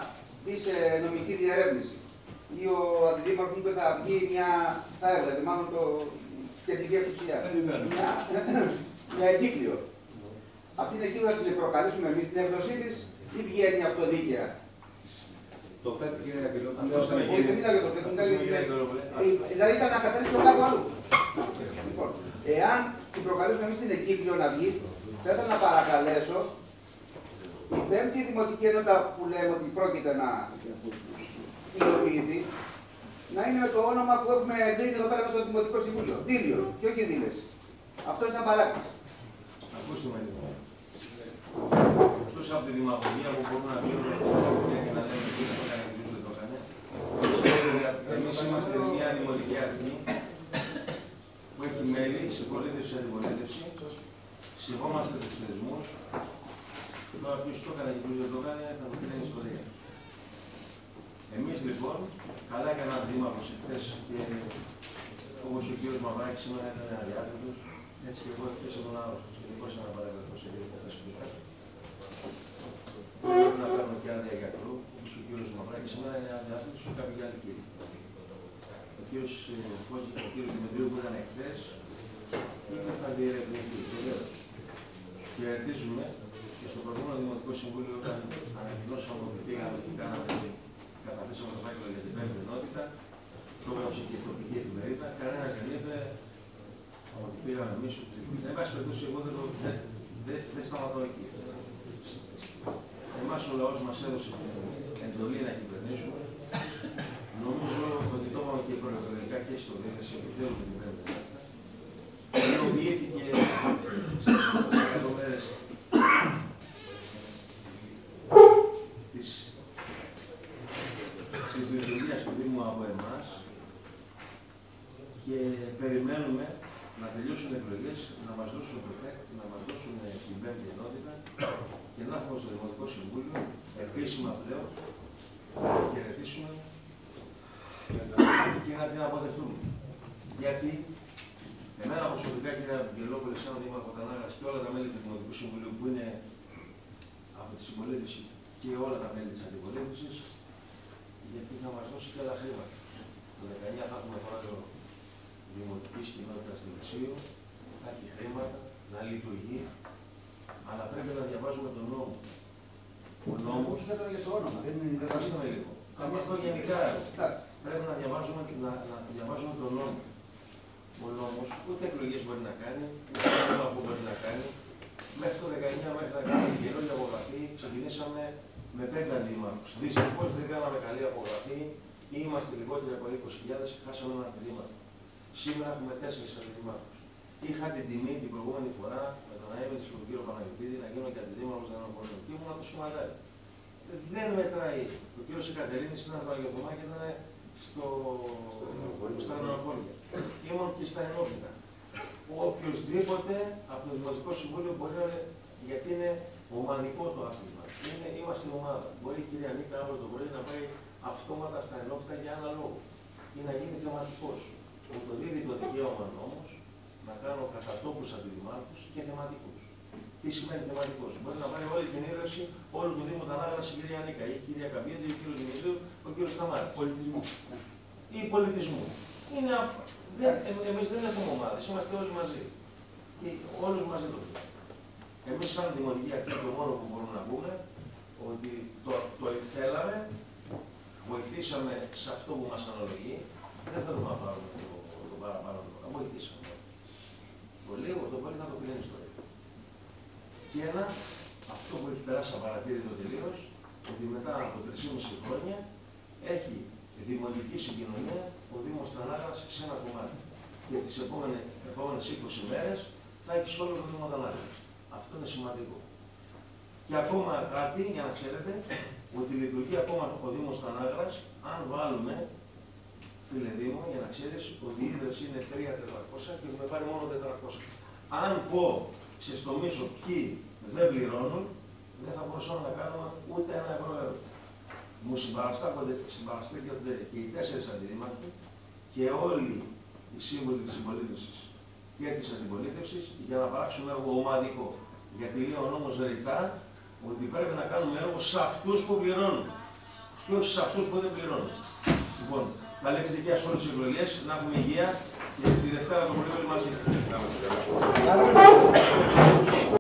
μπει σε νομική διερεύνηση. Ή ο Αντιδήμαρχος μου είπε θα βγει μια, θα έβλεπε μάλλον το κεντρική εξουσία. Μια εγκύκλιο. Αυτή την εγκύκλιο θα την προκαλέσουμε εμείς την έκδοσή της ή βγαίνει αυτοδίκαια. Το ΦΕΤ, κύριε Αγγελόπουλο. Όχι, δεν μιλάω για το ΦΕΤ. Δηλαδή ήταν να καταλήξω κάπου αλλού. Λοιπόν, εάν την προκαλέσουμε εμείς την εγκύκλιο να βγει, θα ήθελα να παρακαλέσω η πέμπτη δημοτική ενότητα που λέμε ότι πρόκειται να υλοποιηθεί να είναι με το όνομα που έχουμε εγκρίνει εδώ πέρα στο Δημοτικό Συμβούλιο. Δήλιο και όχι δήλες. Αυτό είναι σαν παράκτηση. Ακούστε με λίγο. Εκτός από τη δημαγωγία που μπορούν να βγαίνουν και να λένε τι το έκανε και δεν το έκανε, εμείς είμαστε μια δημοτική αρχή που έχει μέλη, συμπολίτευση και αντιπολίτευση. Σεβόμαστε τους θεσμούς. Τώρα ποιος το έκανε και ποιος δεν το έκανε θα το πει την ιστορία. Εμείς λοιπόν, καλά έκαναν δήμαρχος εχθές και όπως ο κύριος Μαυράκης σήμερα ήταν αδιάκριτος, έτσι και εγώ εχθές ήμουν άρρωστος και δεν μπορούσα να παραγραφώ σε δύο κατασκευικά. Πρέπει να κάνω και άδεια γιατρού, όπως ο κύριος Μαυράκης σήμερα είναι αδιάκριτος και κάποιοι άλλοι κύριοι. Ο κύριος Φώτζη και ο κύριος Δημητρίου που ήταν εχθές, είναι θα διερευνηθεί. Χαιρετίζουμε και στο προηγούμενο Δημοτικό Συμβούλιο, όταν ανακοινώσαμε ότι πήγαμε και κάναμε και καταθέσαμε το φάκελο για την πέμπτη ενότητα, το έγραψε και η τοπική εφημερίδα. Κανένας δεν είπε ότι πήγαμε εμείς. Εν πάση περιπτώσει, εγώ δεν σταματώ εκεί. Εμάς ο λαός μας έδωσε την εντολή να κυβερνήσουμε. Νομίζω ότι το είπαμε και προεκλογικά και στο Δήμο, ότι θέλουμε την πέμπτη ενότητα. Υλοποιήθηκε στις 100 μέρες της λειτουργίας του Δήμου από εμάς και περιμένουμε να τελειώσουν οι εκλογές, να μας δώσουν το ΦΕΚ, να μας δώσουν την πέμπτη ενότητα και να έρθουμε στο Δημοτικό Συμβούλιο επίσημα πλέον να την χαιρετήσουμε και να την αποδεχτούμε. Γιατί εμένα προσωπικά, κύριε Αγγελόπουλε, σαν Δήμαρχο Κανάγας και όλα τα μέλη του Δημοτικού Συμβουλίου που είναι από τη συμπολίτευση και όλα τα μέλη της αντιπολίτευσης, γιατί θα μας δώσει και άλλα χρήματα. Το 19 θα έχουμε πρόεδρο Δημοτικής Κοινότητας του Δεξίου, θα έχει χρήματα, να λειτουργεί, αλλά πρέπει να διαβάζουμε τον νόμο. Ο νόμος. Για το όνομα, δεν είναι Ευχαριστούμε λίγο. Θα μας το γενικά. Πρέπει να διαβάζουμε τον νόμο. Ο νόμος ούτε εκλογές μπορεί να κάνει, ούτε θέμα που μπορεί να κάνει. Μέχρι το 19, μέχρι να κάνουμε καιρό για απογραφή, ξεκινήσαμε με 5 δήμαρχους. Δυστυχώς δεν κάναμε καλή απογραφή, είμαστε λιγότεροι από 20.000 και χάσαμε ένα δήμαρχο. Σήμερα έχουμε 4 δήμαρχους. Είχα την τιμή την προηγούμενη φορά με τον Αέβη του κύριο Παναγιωτήδη να γίνω και αντιδήμαρχος Νεανοπολίων. Και ήμουν από το σχηματάρι. Δεν μετράει. Ο κύριος Εκατερίνης ήταν στο Αγιοθωμά και ήταν στα Νεανοπόλια. Ήμουν και στα Ενόπιτα. Οποιοςδήποτε από το Δημοτικό Συμβούλιο μπορεί να είναι, γιατί είναι ομαδικό το άθλημα. Είμαστε ομάδα. Μπορεί η κυρία Νίκα αύριο το πρωί να πάει αυτόματα στα Ενόπιτα για ένα λόγο ή να γίνει θεματικός. Μου το δίδει το δικαίωμα νόμος να κάνω κατατόπους αντιδημάρχους και θεματικούς. Τι σημαίνει θεματικός? Μπορεί να πάρει όλη την ίδρυση όλου του Δήμου Τανάγρας η κυρία Νίκα, η κυρία Καμπίδη, ο κύριος Δημητρίου, ο κύριος Σταμάρη. Πολιτισμού. Ή πολιτισμού. Εμείς δεν έχουμε ομάδες, είμαστε όλοι μαζί. Και όλους μαζί το πούμε. Εμείς σαν Δημοτική Αρχή το μόνο που μπορούμε να πούμε ότι το θέλαμε, βοηθήσαμε σε αυτό που μας αναλογεί, δεν θέλουμε να πάρουμε το παραπάνω τώρα, βοηθήσαμε. Το λίγο, το πολύ θα το κρίνει στο ίδιο. Και ένα, αυτό που έχει περάσει απαρατήρητο τελείως, ότι μετά από 3,5 χρόνια έχει δημοτική συγκοινωνία ο Δήμος Τανάγρας σε ένα κομμάτι. Και τις επόμενες 20 μέρες θα έχει σε όλο το Δήμο Τανάγρας. Αυτό είναι σημαντικό. Και ακόμα κάτι, για να ξέρετε, ότι λειτουργεί ακόμα ο Δήμος Τανάγρας, αν βάλουμε, φίλε Δήμο, για να ξέρεις ότι η ίδρυση είναι 3.400 και έχουμε πάρει μόνο 400. Αν πω, ξεστομίσω ποιοι δεν πληρώνουν, δεν θα μπορούσαμε να κάνουμε ούτε ένα ευρώ έργο. Μου συμπαραστέκονται και οι 4 αντιδήμαρχοι και όλοι οι σύμβολοι της συμπολίτευσης και της αντιπολίτευσης για να παράξουμε έργο ομαδικό. Γιατί λέει ο νόμος ρητά ότι πρέπει να κάνουμε έργο σε αυτούς που πληρώνουν και όχι σε αυτούς που δεν πληρώνουν. Λοιπόν, καλή επιτυχία σε όλες τις εκλογές, να έχουμε υγεία και τη Δευτέρα το πρωί όλοι μαζί.